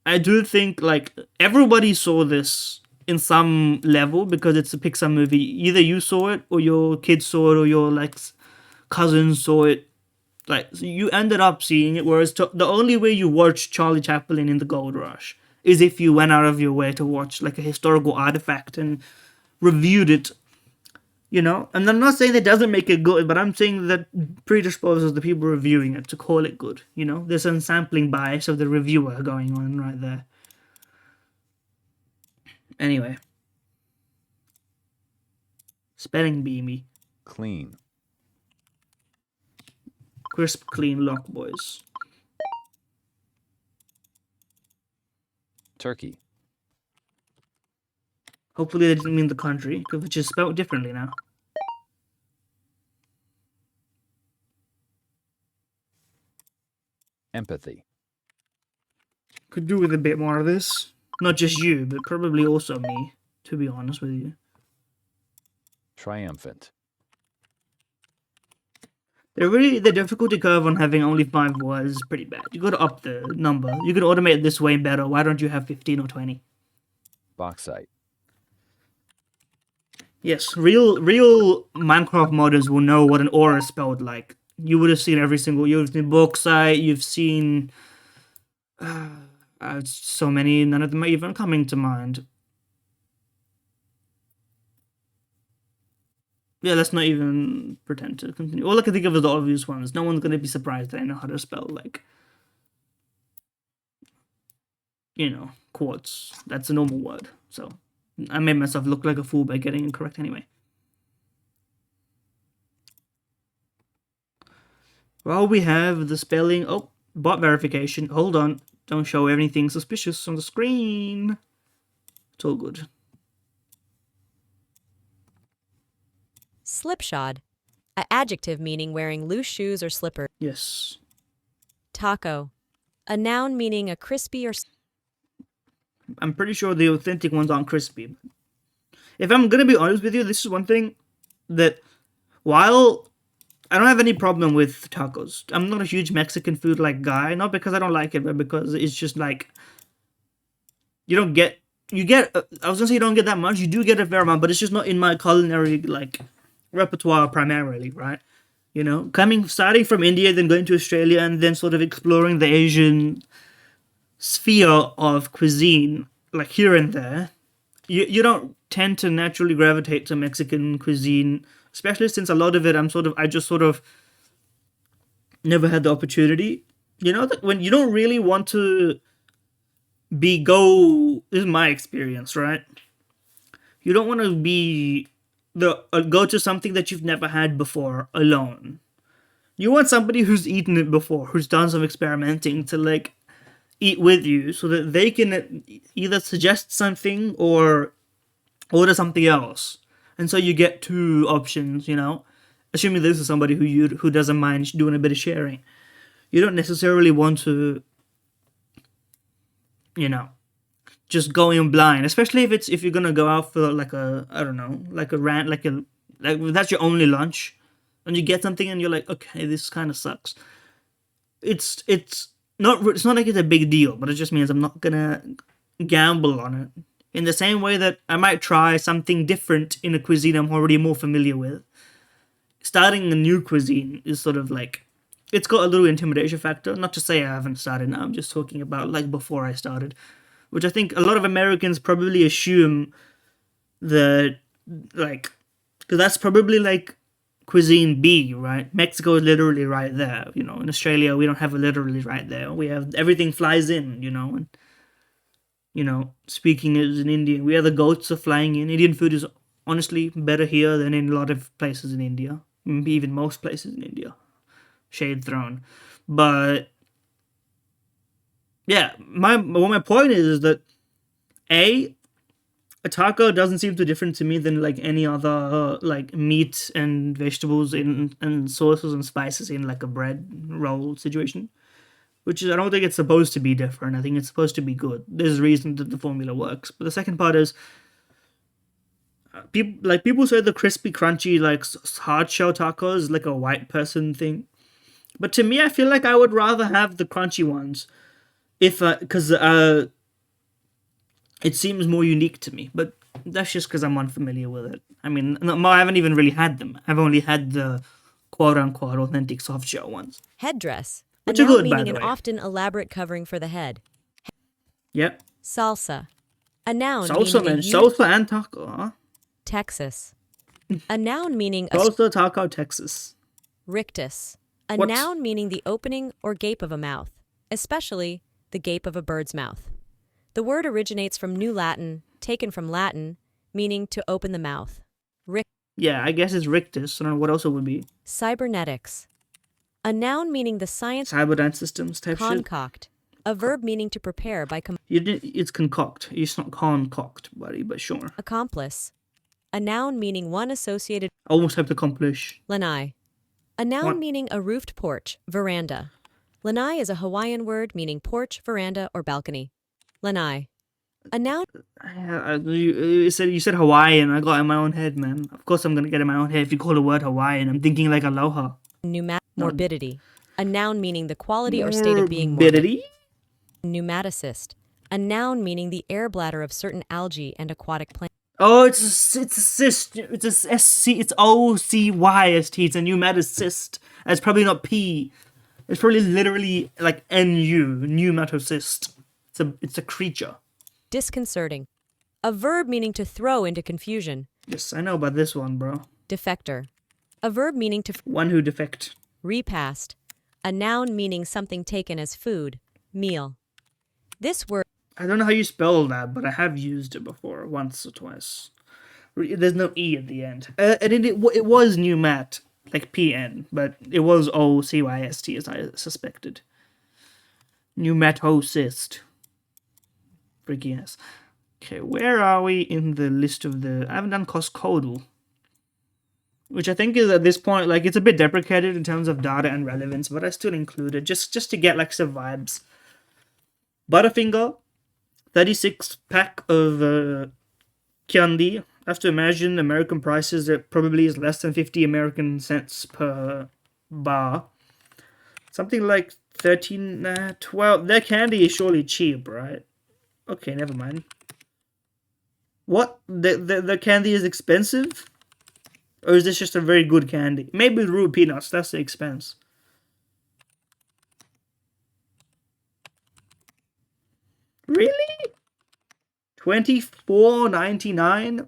I do think, like, everybody saw this in some level because it's a Pixar movie. Either you saw it, or your kids saw it, or your, like, cousins saw it. Like, so you ended up seeing it, whereas the only way you watch Charlie Chaplin in the Gold Rush is if you went out of your way to watch, like, a historical artifact and reviewed it, you know? And I'm not saying that doesn't make it good, but I'm saying that predisposes the people reviewing it to call it good, you know? There's some sampling bias of the reviewer going on right there. Anyway. Spelling bee me. Clean. Crisp, clean lock, boys. Turkey. Hopefully they didn't mean the country, which is spelled differently now. Empathy. Could do with a bit more of this. Not just you, but probably also me, to be honest with you. Triumphant. The difficulty curve on having only 5 words is pretty bad. You gotta up the number. You could automate this way better. Why don't you have 15 or 20? Bauxite. Yes, real Minecraft modders will know what an ore is spelled like. You would have seen you've seen bauxite, you've seen so many, none of them are even coming to mind. Yeah, let's not even pretend to continue. All I can think of is the obvious ones. No one's gonna be surprised that I know how to spell, like, you know, quartz. That's a normal word. So I made myself look like a fool by getting it correct anyway. Well, we have the spelling. Oh, bot verification. Hold on. Don't show anything suspicious on the screen. It's all good. Slipshod. An adjective meaning wearing loose shoes or slippers. Yes. Taco. A noun meaning a crispy or... I'm pretty sure the authentic ones aren't crispy. If I'm gonna be honest with you, this is one thing that, while I don't have any problem with tacos, I'm not a huge Mexican food like guy. Not because I don't like it, but because it's just like you get. I was gonna say you don't get that much. You do get a fair amount, but it's just not in my culinary like repertoire primarily, right? You know, starting from India, then going to Australia, and then sort of exploring the Asian sphere of cuisine, like here and there. You don't tend to naturally gravitate to Mexican cuisine, especially since a lot of it I just sort of never had the opportunity. You know, that when you don't really want to this is my experience, right? You don't want to go to something that you've never had before alone. You want somebody who's eaten it before, who's done some experimenting to like eat with you so that they can either suggest something or order something else. And so you get 2 options, you know, assuming this is somebody who doesn't mind doing a bit of sharing. You don't necessarily want to, you know, just go in blind, especially if you're gonna go out for like a, I don't know, like a rant, like that's your only lunch. and you get something and you're like, okay, this kind of sucks. It's not like it's a big deal, but it just means I'm not gonna gamble on it. In the same way that I might try something different in a cuisine I'm already more familiar with. Starting a new cuisine is sort of like, it's got a little intimidation factor. Not to say I haven't started now, I'm just talking about like before I started, which I think a lot of Americans probably assume that, like, because that's probably like cuisine B, right? Mexico is literally right there. In Australia we don't have it literally right there. We have everything flies in, and speaking as an Indian, we are the goats of flying in. Indian food is honestly better here than in a lot of places in India, even most places in India. Shade thrown, but yeah, my point is that a taco doesn't seem too different to me than like any other like meat and vegetables and sauces and spices in like a bread roll situation. Which is, I don't think it's supposed to be different. I think it's supposed to be good. There's a reason that the formula works. But the second part is, people say the crispy, crunchy, like hard shell tacos is like a white person thing. But to me, I feel like I would rather have the crunchy ones, because it seems more unique to me. But that's just because I'm unfamiliar with it. I mean, I haven't even really had them. I've only had the quote unquote authentic soft shell ones, Headdress. A which are noun good, by meaning the an way. often elaborate covering for the head. Yep. Salsa. A noun Salsa, meaning a man. Salsa and taco, huh? Texas. A noun meaning a Salsa, taco, Texas. rictus. A What? noun meaning the opening or gape of a mouth, especially the gape of a bird's mouth. The word originates from New Latin, taken from Latin, meaning to open the mouth. Yeah, I guess it's rictus. I don't know what else it would be. Cybernetics. A noun meaning the science Cyberdyne systems type shit. concoct. A verb meaning to prepare by It's concoct. It's not concoct, buddy, but sure. accomplice. A noun meaning one associated Almost have to accomplish. lanai. A noun What? meaning a roofed porch, veranda. Lanai is a Hawaiian word meaning porch, veranda, or balcony. Lanai. A noun You said Hawaiian. I got in my own head, man. Of course I'm gonna get in my own head if you call the word Hawaiian. I'm thinking like aloha. morbidity. A noun meaning the quality or state of being morbid. Morbidity? Pneumaticist. A noun meaning the air bladder of certain algae and aquatic plants. Oh, it's a cyst. It's a SC. It's OCYST. It's a pneumaticist. It's probably not P. It's probably literally like NU, pneumatocyst. It's a creature. Disconcerting. A verb meaning to throw into confusion. Yes, I know about this one, bro. Defector. A verb meaning to One who defect. repast. A noun meaning something taken as food, meal. This word I don't know how you spell that, but I have used it before, once or twice. There's no E at the end. And it was pneumat, like PN, but it was OCYST as I suspected. Pneumatocyst. Freaky ass. Okay, where are we in the list of the... I haven't done coscodal. Which I think is at this point, like, it's a bit deprecated in terms of data and relevance, but I still include it just to get, like, some vibes. Butterfinger, 36 pack of candy. I have to imagine American prices, it probably is less than 50 American cents per bar. Something like 13, 12. Their candy is surely cheap, right? Okay, never mind. What? The candy is expensive? Or is this just a very good candy? Maybe Rue Peanuts, that's the expense. Really? $24.99?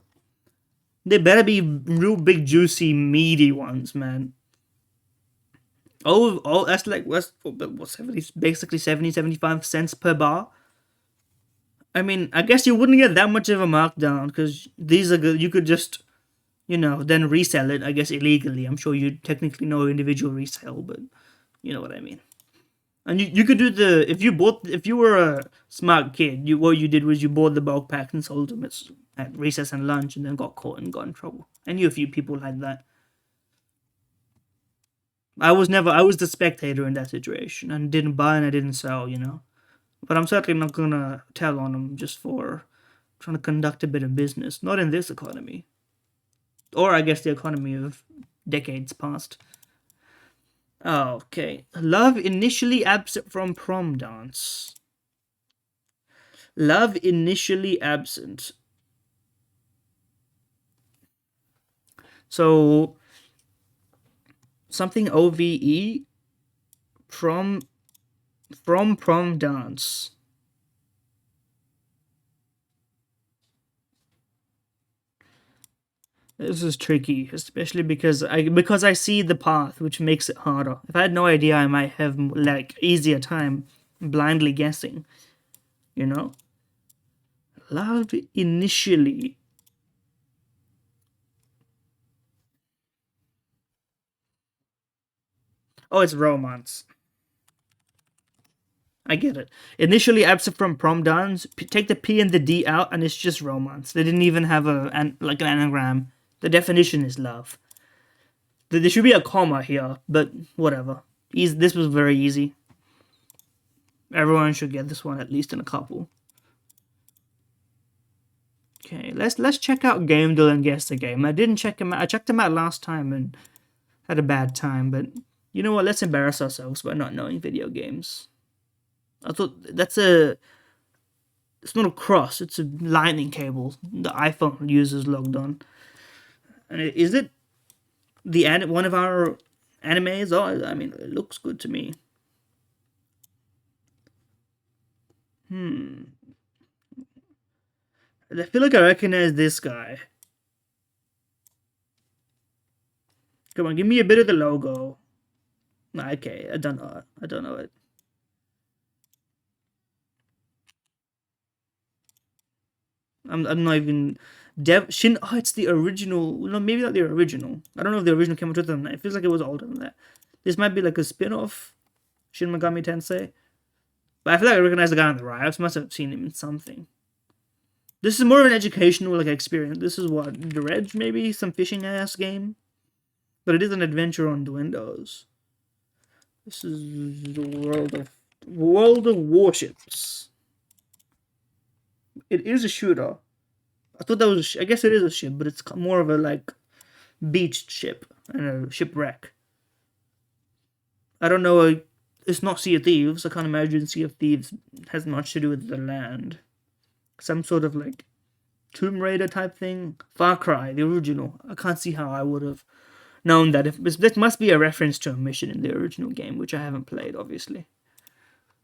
They better be real big, juicy, meaty ones, man. Oh, that's like, what's 70, basically 70, 75 cents per bar? I mean, I guess you wouldn't get that much of a markdown, because these are good. You could just, then resell it, I guess, illegally. I'm sure you technically know individual resale, but you know what I mean. And you could do if you were a smart kid, what you did was you bought the bulk packs and sold them at recess and lunch, and then got caught and got in trouble. I knew a few people like that. I was the spectator in that situation, and didn't buy and I didn't sell, But I'm certainly not gonna tell on them just for trying to conduct a bit of business. Not in this economy. Or I guess the economy of decades past. Okay. Love initially absent from prom dance. Love initially absent. So something OVE from prom dance. This is tricky, especially because I see the path, which makes it harder. If I had no idea, I might have like easier time blindly guessing. You know, love initially. Oh, it's romance. I get it. Initially absent from prom dance. Take the P and the D out, and it's just romance. They didn't even have like an anagram. The definition is love. There should be a comma here, but whatever. This was very easy. Everyone should get this one at least in a couple. Okay, let's check out GameDuel and guess the game. I didn't check him out. I checked him out last time and had a bad time, but you know what? Let's embarrass ourselves by not knowing video games. I thought it's not a cross, it's a lightning cable the iPhone users logged on. And is it one of our animes? Oh, I mean, it looks good to me. I feel like I recognize this guy. Come on, give me a bit of the logo. Okay, I don't know. I don't know it. I'm not even Shin. Oh, it's the original. No, maybe not the original. I don't know if the original came out 2009. It feels like it was older than that. This might be like a spin-off Shin Megami Tensei. But I feel like I recognize the guy on the right. I must have seen him in something. This is more of an educational like experience. This is what the Reg, maybe some fishing ass game, but it is an adventure on the Windows. This is the World of Warships. It is a shooter. I thought that was. I guess it is a ship, but it's more of a like beached ship and a shipwreck. I don't know. It's not Sea of Thieves. I can't imagine Sea of Thieves has much to do with the land. Some sort of like Tomb Raider type thing. Far Cry, the original. I can't see how I would have known that. This must be a reference to a mission in the original game, which I haven't played, obviously.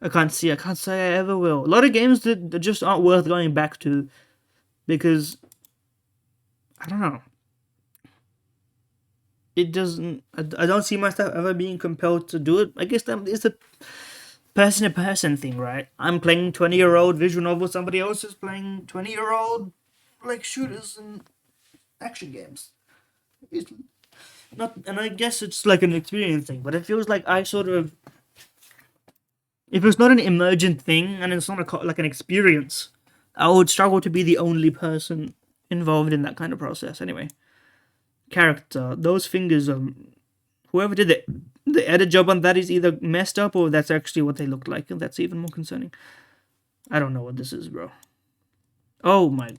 I can't say I ever will. A lot of games that just aren't worth going back to because I don't know. It doesn't. I don't see myself ever being compelled to do it. I guess that it's a person-to-person thing, right? I'm playing 20-year-old visual novel. Somebody else is playing 20-year-old like shooters and action games. It's not, and I guess it's like an experience thing. But it feels like I sort of, if it's not an emergent thing and it's not like an experience, I would struggle to be the only person involved in that kind of process. Anyway, character, those fingers, whoever did the edit job on that is either messed up or that's actually what they look like, and that's even more concerning. I don't know what this is, bro. Oh my,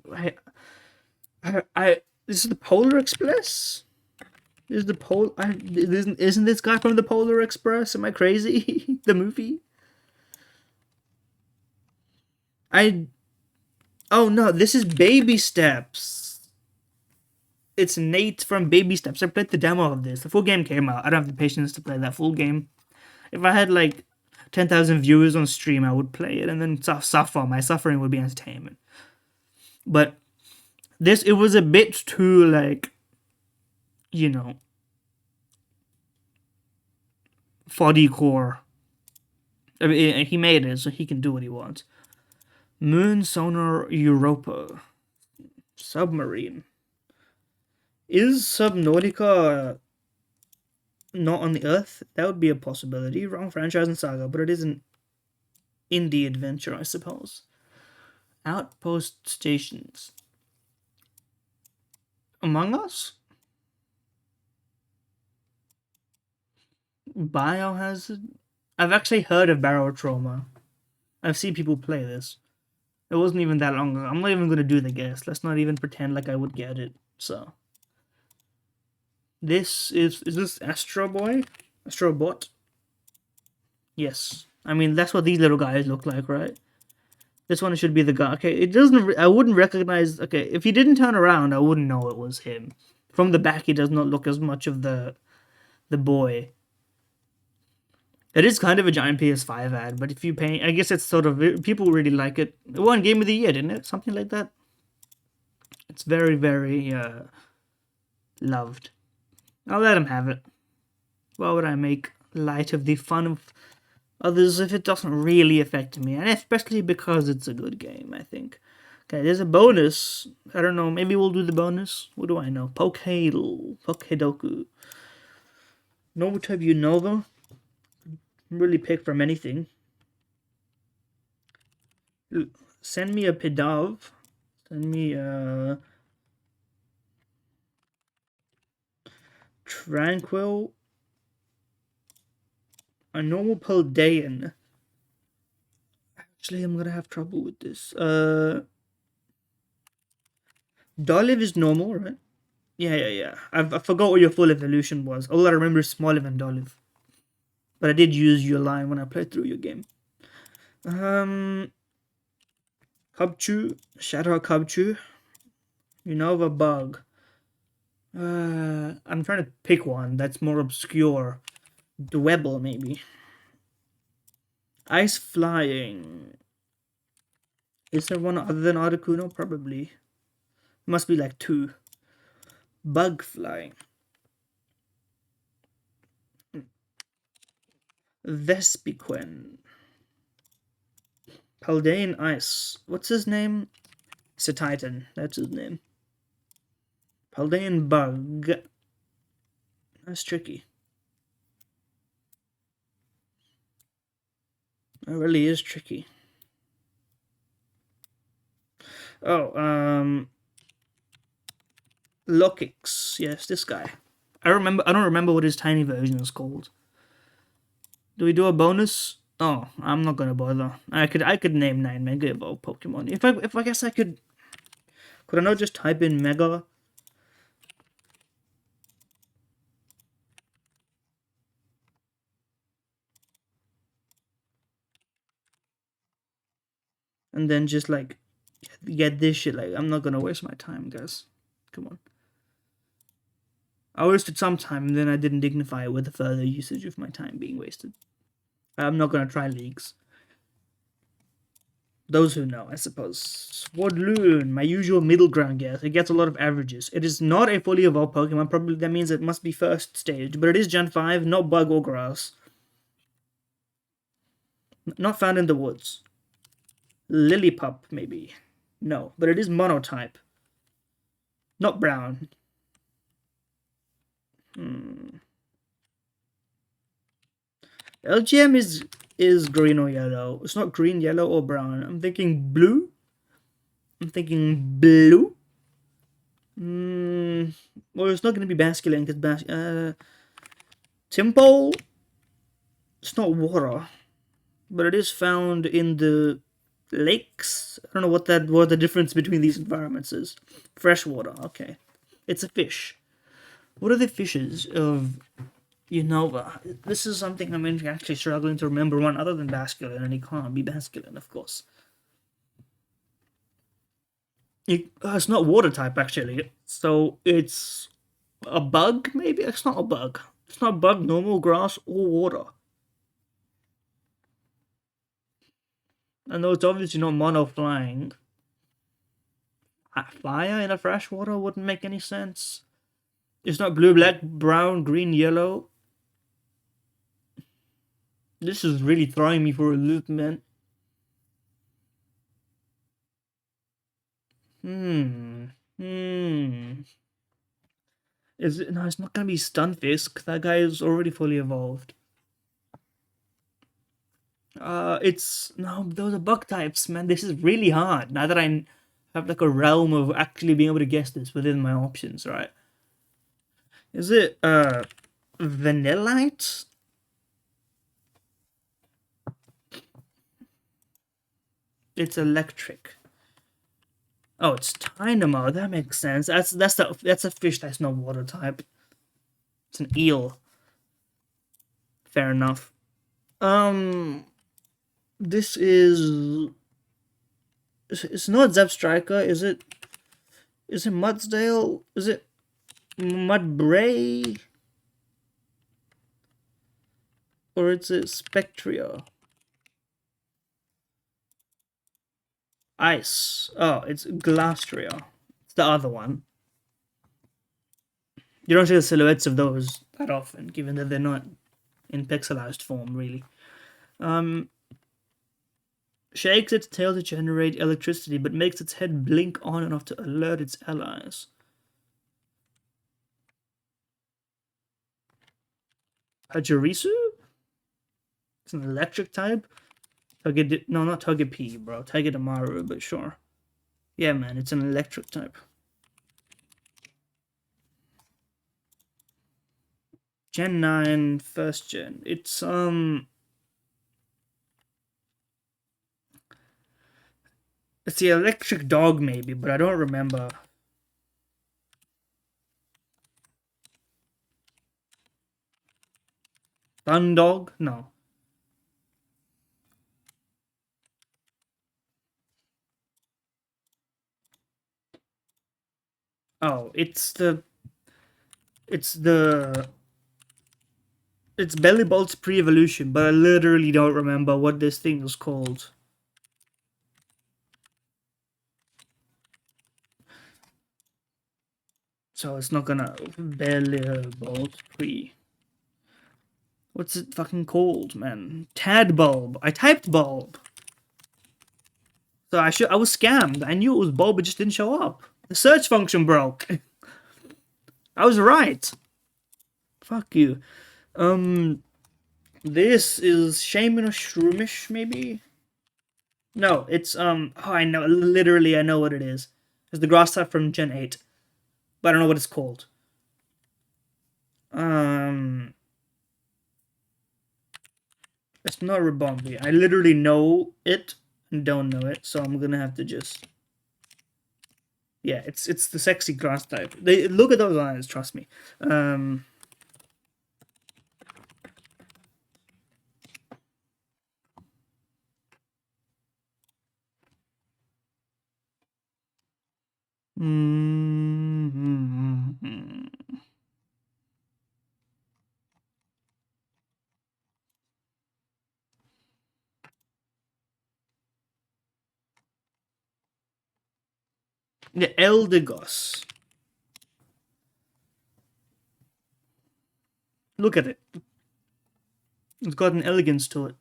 this is the Polar Express. This is the isn't this guy from the Polar Express? Am I crazy? The movie. Oh no, this is Baby Steps. It's Nate from Baby Steps. I played the demo of this. The full game came out. I don't have the patience to play that full game. If I had like 10,000 viewers on stream, I would play it and then suffer. My suffering would be entertainment. But it was a bit too like, you know, foddy core. I mean, he made it, so he can do what he wants. Moon Sonar Europa. Submarine. Is Subnautica not on the Earth? That would be a possibility. Wrong franchise and saga, but it is an indie adventure, I suppose. Outpost stations. Among Us? Biohazard? I've actually heard of Barrow Trauma. I've seen people play this. It wasn't even that long ago. I'm not even going to do the guess. Let's not even pretend like I would get it. So. This is this Astro Boy? Astro Bot? Yes. I mean, that's what these little guys look like, right? This one should be the guy. Okay, it doesn't. I wouldn't recognize. Okay, if he didn't turn around, I wouldn't know it was him. From the back, he does not look as much of the boy. It is kind of a giant PS5 ad, but if you pay, I guess it's sort of people really like it. It won Game of the Year, didn't it? Something like that. It's very, very loved. I'll let him have it. Why would I make light of the fun of others if it doesn't really affect me? And especially because it's a good game, I think. Okay, there's a bonus. I don't know, maybe we'll do the bonus. What do I know? Pokedoku. Normal type Unova. Really pick from anything. Send me a Pidove. Send me a Tranquil. A normal Paldean. Actually, I'm gonna have trouble with this. Dolive is normal, right? Yeah. I forgot what your full evolution was. All I remember is Smoliv and Dolive. But I did use your line when I played through your game. Cubchoo, Shadow Cubchoo. Unova Bug. I'm trying to pick one that's more obscure. Dwebble, maybe. Ice Flying. Is there one other than Articuno? Probably. Must be like 2. Bug Flying. Vespiquen. Paldean Ice. What's his name? It's a Titan. That's his name. Paldean Bug. That's tricky. It really is tricky. Oh, Lokix. Yes, this guy. I don't remember what his tiny version is called. Do we do a bonus? Oh, I'm not gonna bother. I could name 9 Mega Evolved Pokemon. If I guess I could I not just type in Mega? And then just like get this shit. Like, I'm not gonna waste my time, guys. Come on. I wasted some time and then I didn't dignify it with a further usage of my time being wasted. I'm not gonna try leagues. Those who know, I suppose. Swordloon, my usual middle ground guess. It gets a lot of averages. It is not a fully evolved Pokemon. Probably that means it must be first stage, but it is Gen 5, not bug or grass. Not found in the woods. Lillipup, maybe. No, but it is monotype. Not brown. LGM is green or yellow. It's not green, yellow, or brown. I'm thinking blue. I'm thinking blue. Well, it's not going to be Basculin because Timple. It's not water, but it is found in the lakes. I don't know what the difference between these environments is. Freshwater, okay. It's a fish. What are the fishes of Unova? This is something I'm actually struggling to remember one other than Basculin, and it can't be Basculin, of course. It's not water type, actually. So it's a bug, maybe? It's not a bug. It's not bug, normal, grass, or water. I know it's obviously not mono flying. Fire in a freshwater wouldn't make any sense. It's not blue, black, brown, green, yellow. This is really throwing me for a loop, man. Is it? No, it's not gonna be Stunfisk. That guy is already fully evolved. It's no, those are bug types, man. This is really hard. Now that I have like a realm of actually being able to guess this within my options, right? Is it Vanillite? It's electric. Oh, it's Dynamo. That makes sense. That's a fish that's not water type. It's an eel. Fair enough. This is. It's not Zeb Striker, is it? Is it Mudsdale? Is it Mudbray? Or is it Spectria? Ice. Oh, it's Glastria. It's the other one. You don't see the silhouettes of those that often, given that they're not in pixelized form, really. Shakes its tail to generate electricity, but makes its head blink on and off to alert its allies. Pachirisu? It's an electric type? No, not Togepi, bro. Togedemaru, but sure. Yeah, man, it's an electric type. Gen 9, first gen. It's the electric dog, maybe, but I don't remember. Thundog? No. Oh, it's Bellybolt's pre-evolution, but I literally don't remember what this thing is called. So it's not gonna Bellybolt pre. What's it fucking called, man? Tadbulb. I typed bulb. So I was scammed. I knew it was bulb, it just didn't show up. The search function broke. I was right. Fuck you. This is Shaman or Shroomish, maybe? No, it's oh, I know, literally I know what it is. It's the grass type from Gen 8. But I don't know what it's called. It's not Ribombi. I literally know it and don't know it, so I'm gonna have to just. Yeah, it's the sexy grass type. They look at those eyes, trust me. The Eldegoss. Look at it. It's got an elegance to it.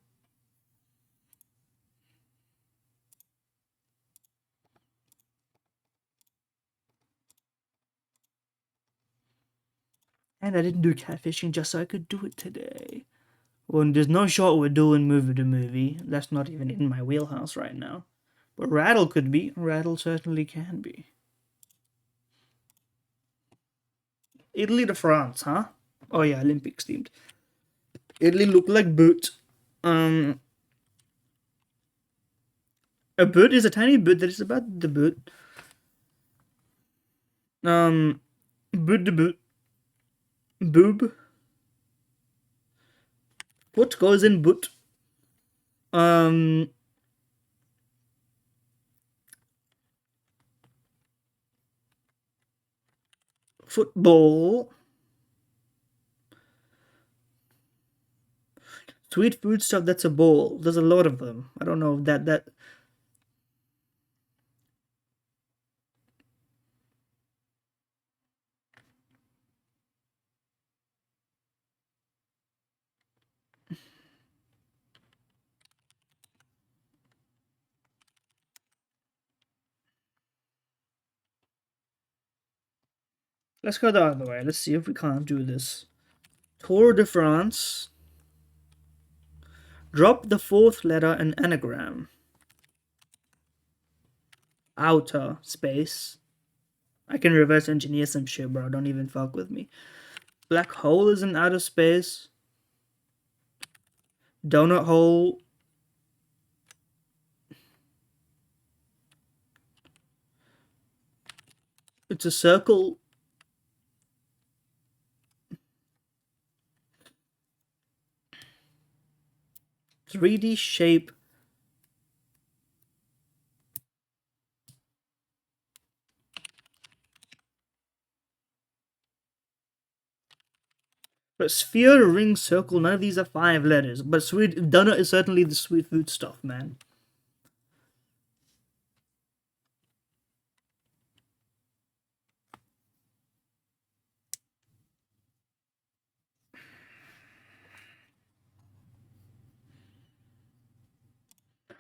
And I didn't do catfishing just so I could do it today. Well, there's no shot we're doing movie to movie. That's not even in my wheelhouse right now. But Rattle could be. Rattle certainly can be. Italy to France, huh? Oh yeah, Olympics themed. Italy look like boot. A boot is a tiny boot that is about the boot. Boot the boot. Boob. Foot goes in boot. Football. Sweet food stuff that's a bowl. There's a lot of them. I don't know if that. Let's go the other way. Let's see if we can't do this. Tour de France. Drop the fourth letter in anagram. Outer space. I can reverse engineer some shit, bro. Don't even fuck with me. Black hole is in outer space. Donut hole. It's a circle. 3D shape. But sphere, ring, circle, none of these are 5 letters. But sweet donut is certainly the sweet food stuff, man.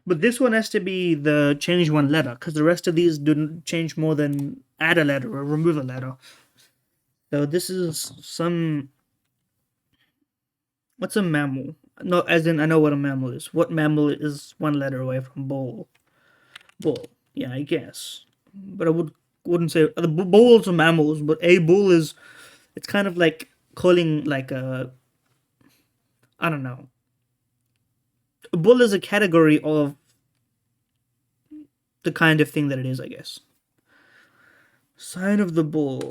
But this one has to be the change one letter, because the rest of these didn't change more than add a letter or remove a letter. So this is some. What's a mammal? No, as in I know what a mammal is. What mammal is one letter away from bull? Bull. Yeah, I guess. But I wouldn't say the bulls are mammals, but a bull is. It's kind of like calling like a. I don't know. A bull is a category of the kind of thing that it is, I guess. Sign of the bull.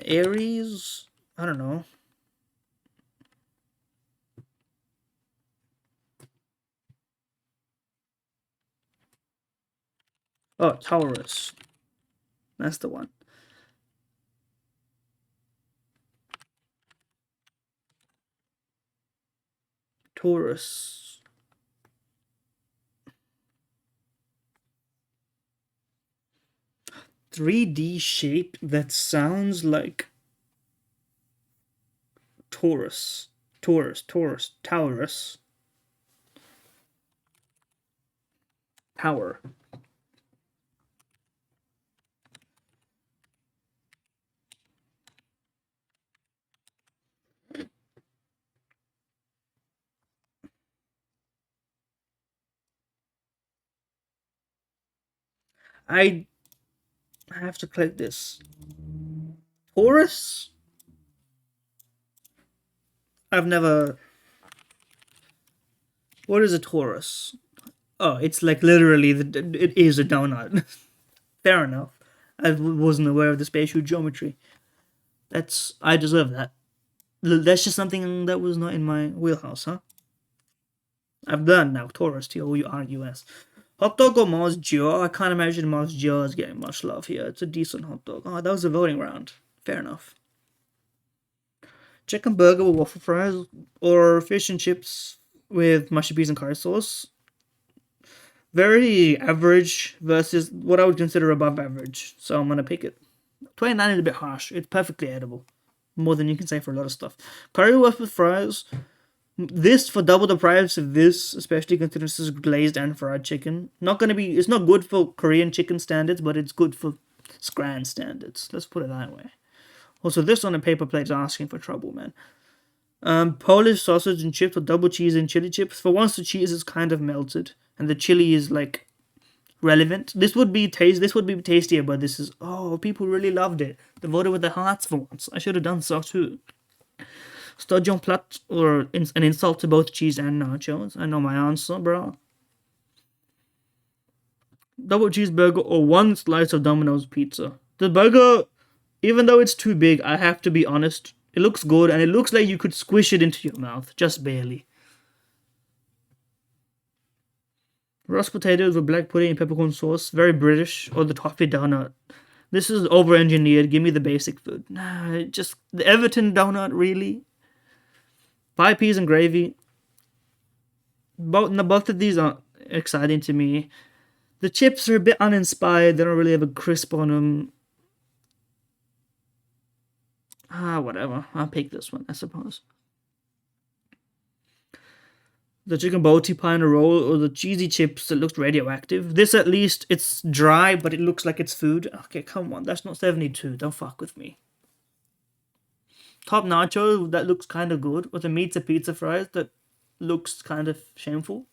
Aries? I don't know. Oh, Taurus. That's the one. Taurus. "3D shape that sounds like Taurus. Taurus. Tower. I have to click this. Taurus? I've never. What is a Taurus? Oh, it's like literally, it is a donut. Fair enough. I wasn't aware of the spatial geometry. I deserve that. That's just something that was not in my wheelhouse, huh? I've done now. Taurus, Taurus. Hot dog or Mars Joe? I can't imagine Mars Joe is getting much love here. It's a decent hot dog. Oh, that was a voting round. Fair enough. Chicken burger with waffle fries or fish and chips with mushy peas and curry sauce. Very average versus what I would consider above average. So I'm gonna pick it. 29 is a bit harsh. It's perfectly edible. More than you can say for a lot of stuff. Currywurst with fries. This for double the price of this, especially considering this is glazed and fried chicken. Not gonna be. It's not good for Korean chicken standards, but it's good for Scran standards. Let's put it that way. Also, this on a paper plate is asking for trouble, man. Polish sausage and chips with double cheese and chili chips. For once, the cheese is kind of melted and the chili is like relevant. This would be tastier, but this is people really loved it. They voted with their hearts for once. I should have done so too. Sturgeon plat or an insult to both cheese and nachos. I know my answer, bro. Double cheeseburger or one slice of Domino's pizza. The burger, even though it's too big, I have to be honest. It looks good and it looks like you could squish it into your mouth, just barely. Roast potatoes with black pudding and peppercorn sauce, very British, or the toffee donut. This is over-engineered. Give me the basic food. Nah, just the Everton donut, really. Pie, peas, and gravy. Both of these are exciting to me. The chips are a bit uninspired. They don't really have a crisp on them. Whatever. I'll pick this one, I suppose. The chicken bow tie pie in a roll or the cheesy chips that looks radioactive. This at least, it's dry, but it looks like it's food. Okay, come on. That's not 72. Don't fuck with me. Top nacho, that looks kind of good. With the pizza fries, that looks kind of shameful.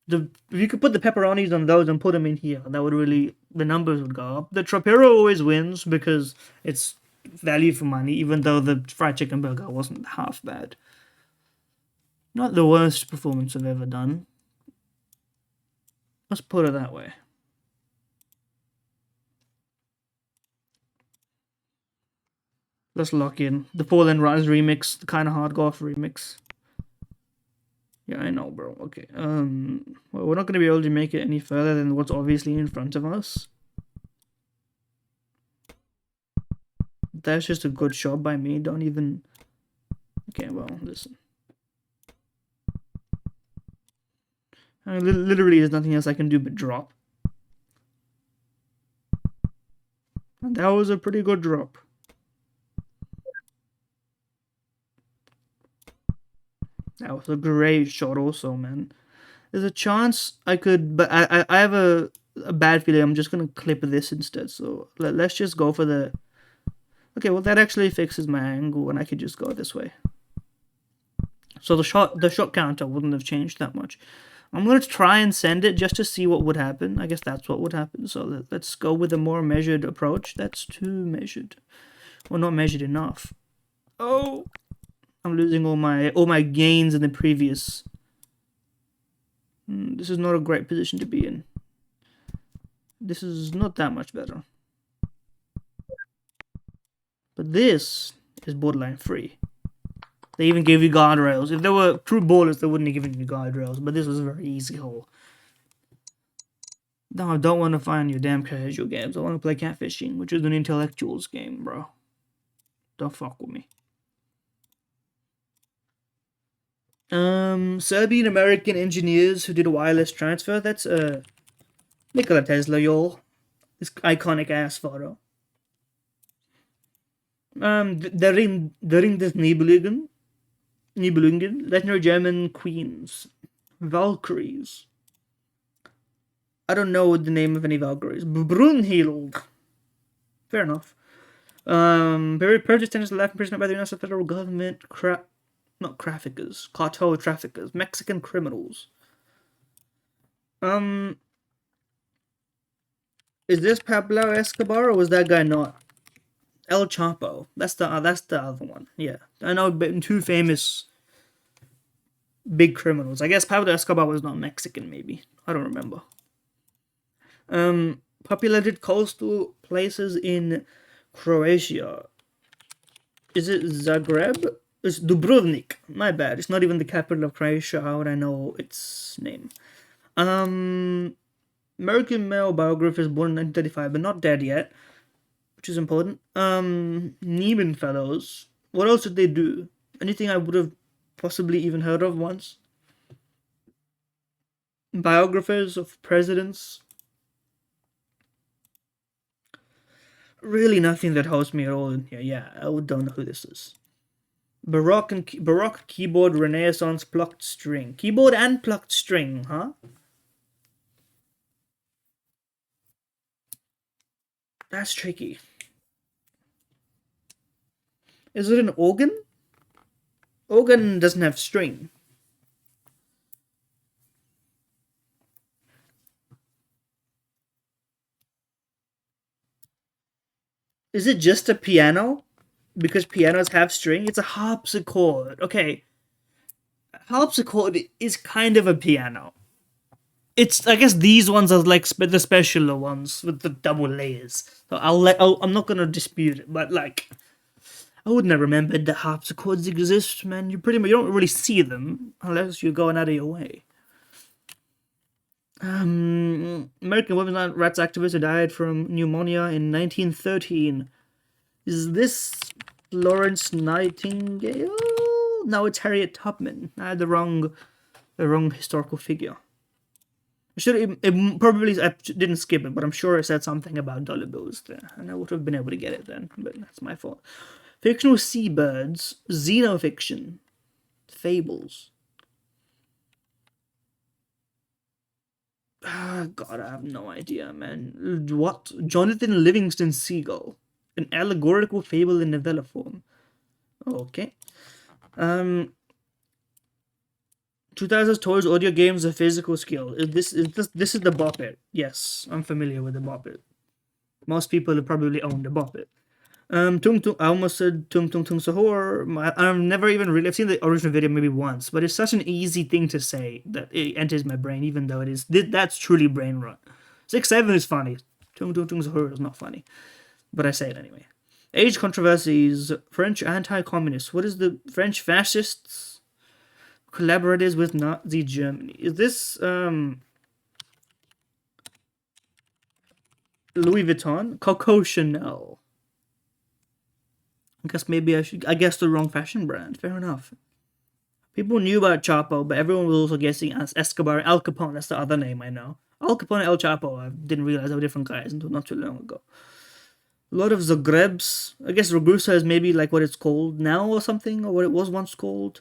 If you could put the pepperonis on those and put them in here, that would really, the numbers would go up. The Tropero always wins because it's value for money, even though the fried chicken burger wasn't half bad. Not the worst performance I've ever done. Let's put it that way. Let's lock in the Fallen Rise remix, the kind of hard golf remix. Yeah, I know, bro. Okay. Well, we're not gonna be able to make it any further than what's obviously in front of us. That's just a good shot by me. Don't even. Okay, well, listen. Literally, there's nothing else I can do but drop. And that was a pretty good drop. That was a great shot, also, man. There's a chance I could, but I have a bad feeling I'm just gonna clip this instead. So let's just go for the. Okay, well that actually fixes my angle, and I could just go this way. So the shot counter wouldn't have changed that much. I'm gonna try and send it just to see what would happen. I guess that's what would happen. So let's go with a more measured approach. That's too measured. Well, not measured enough. Oh, I'm losing all my gains in the previous. This is not a great position to be in. This is not that much better. But this is borderline free. They even gave you guardrails. If there were true ballers, they wouldn't have given you guardrails. But this was a very easy hole. No, I don't want to find your damn casual games. I want to play catfishing, which is an intellectuals game, bro. Don't fuck with me. Serbian American engineers who did a wireless transfer. That's Nikola Tesla, y'all. This iconic ass photo. During this Nibelungen, legendary German queens, Valkyries. I don't know the name of any Valkyries. Brunhild. Fair enough. Very purchased tennis left imprisonment by the United States federal government. Not traffickers, cartel traffickers, Mexican criminals. Is this Pablo Escobar or was that guy not? El Chapo. That's the other one. Yeah, I know, but two famous big criminals. I guess Pablo Escobar was not Mexican. Maybe I don't remember. Populated coastal places in Croatia. Is it Zagreb? It's Dubrovnik. My bad. It's not even the capital of Croatia. How would I know its name? American male biographer born in 1935, but not dead yet, which is important. Nieman Fellows. What else did they do? Anything I would have possibly even heard of once? Biographers of presidents. Really nothing that helps me at all in here. Yeah, I don't know who this is. Baroque keyboard, Renaissance plucked string. Keyboard and plucked string, huh? That's tricky. Is it an organ? Organ doesn't have string. Is it just a piano? Because pianos have string? It's a harpsichord. Okay. Harpsichord is kind of a piano. It's, I guess these ones are like the specialer ones with the double layers. So I'm not gonna dispute it, but like, I wouldn't have remembered that harpsichords exist, man. You don't really see them unless you're going out of your way. American women's rights activist who died from pneumonia in 1913. Is this Florence Nightingale? No, it's Harriet Tubman. I had the wrong historical figure. It probably, I didn't skip it, but I'm sure it said something about dollar bills there, and I would have been able to get it then, but that's my fault. Fictional seabirds, xenofiction, fables. God, I have no idea, man. What? Jonathan Livingston Seagull. An allegorical fable in novella form. Okay. 2000's toys, audio games, a physical skill. This is the Bop It. Yes, I'm familiar with the Bop It. Most people have probably owned the Bop It. Tung Tung. I almost said Tung Tung Tung Sahur. I've never even really. I've seen the original video maybe once, but it's such an easy thing to say that it enters my brain, even though it is. That's truly brain rot. 6-7 is funny. Tung Tung Tung Sahur is not funny, but I say it anyway. Age controversies. French anti-communists. What is the French fascists? Collaborators with Nazi Germany. Is this Louis Vuitton? Coco Chanel. I guess maybe I guessed the wrong fashion brand. Fair enough. People knew about Chapo, but everyone was also guessing as Escobar and Al Capone. That's the other name I know. Al Capone and El Chapo, I didn't realize they were different guys until not too long ago. A lot of Zagrebs. I guess Ragusa is maybe like what it's called now or something, or what it was once called.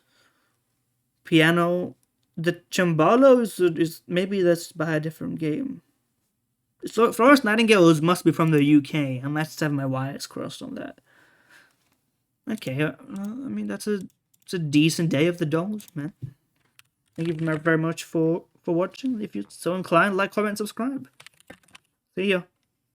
Piano. The Ciambalo is maybe that's by a different game. So Florence Nightingale must be from the UK. I must have my wires crossed on that. Okay, I mean it's a decent day of the dolls, man. Thank you very much for watching. If you're so inclined, like, comment, subscribe. See ya.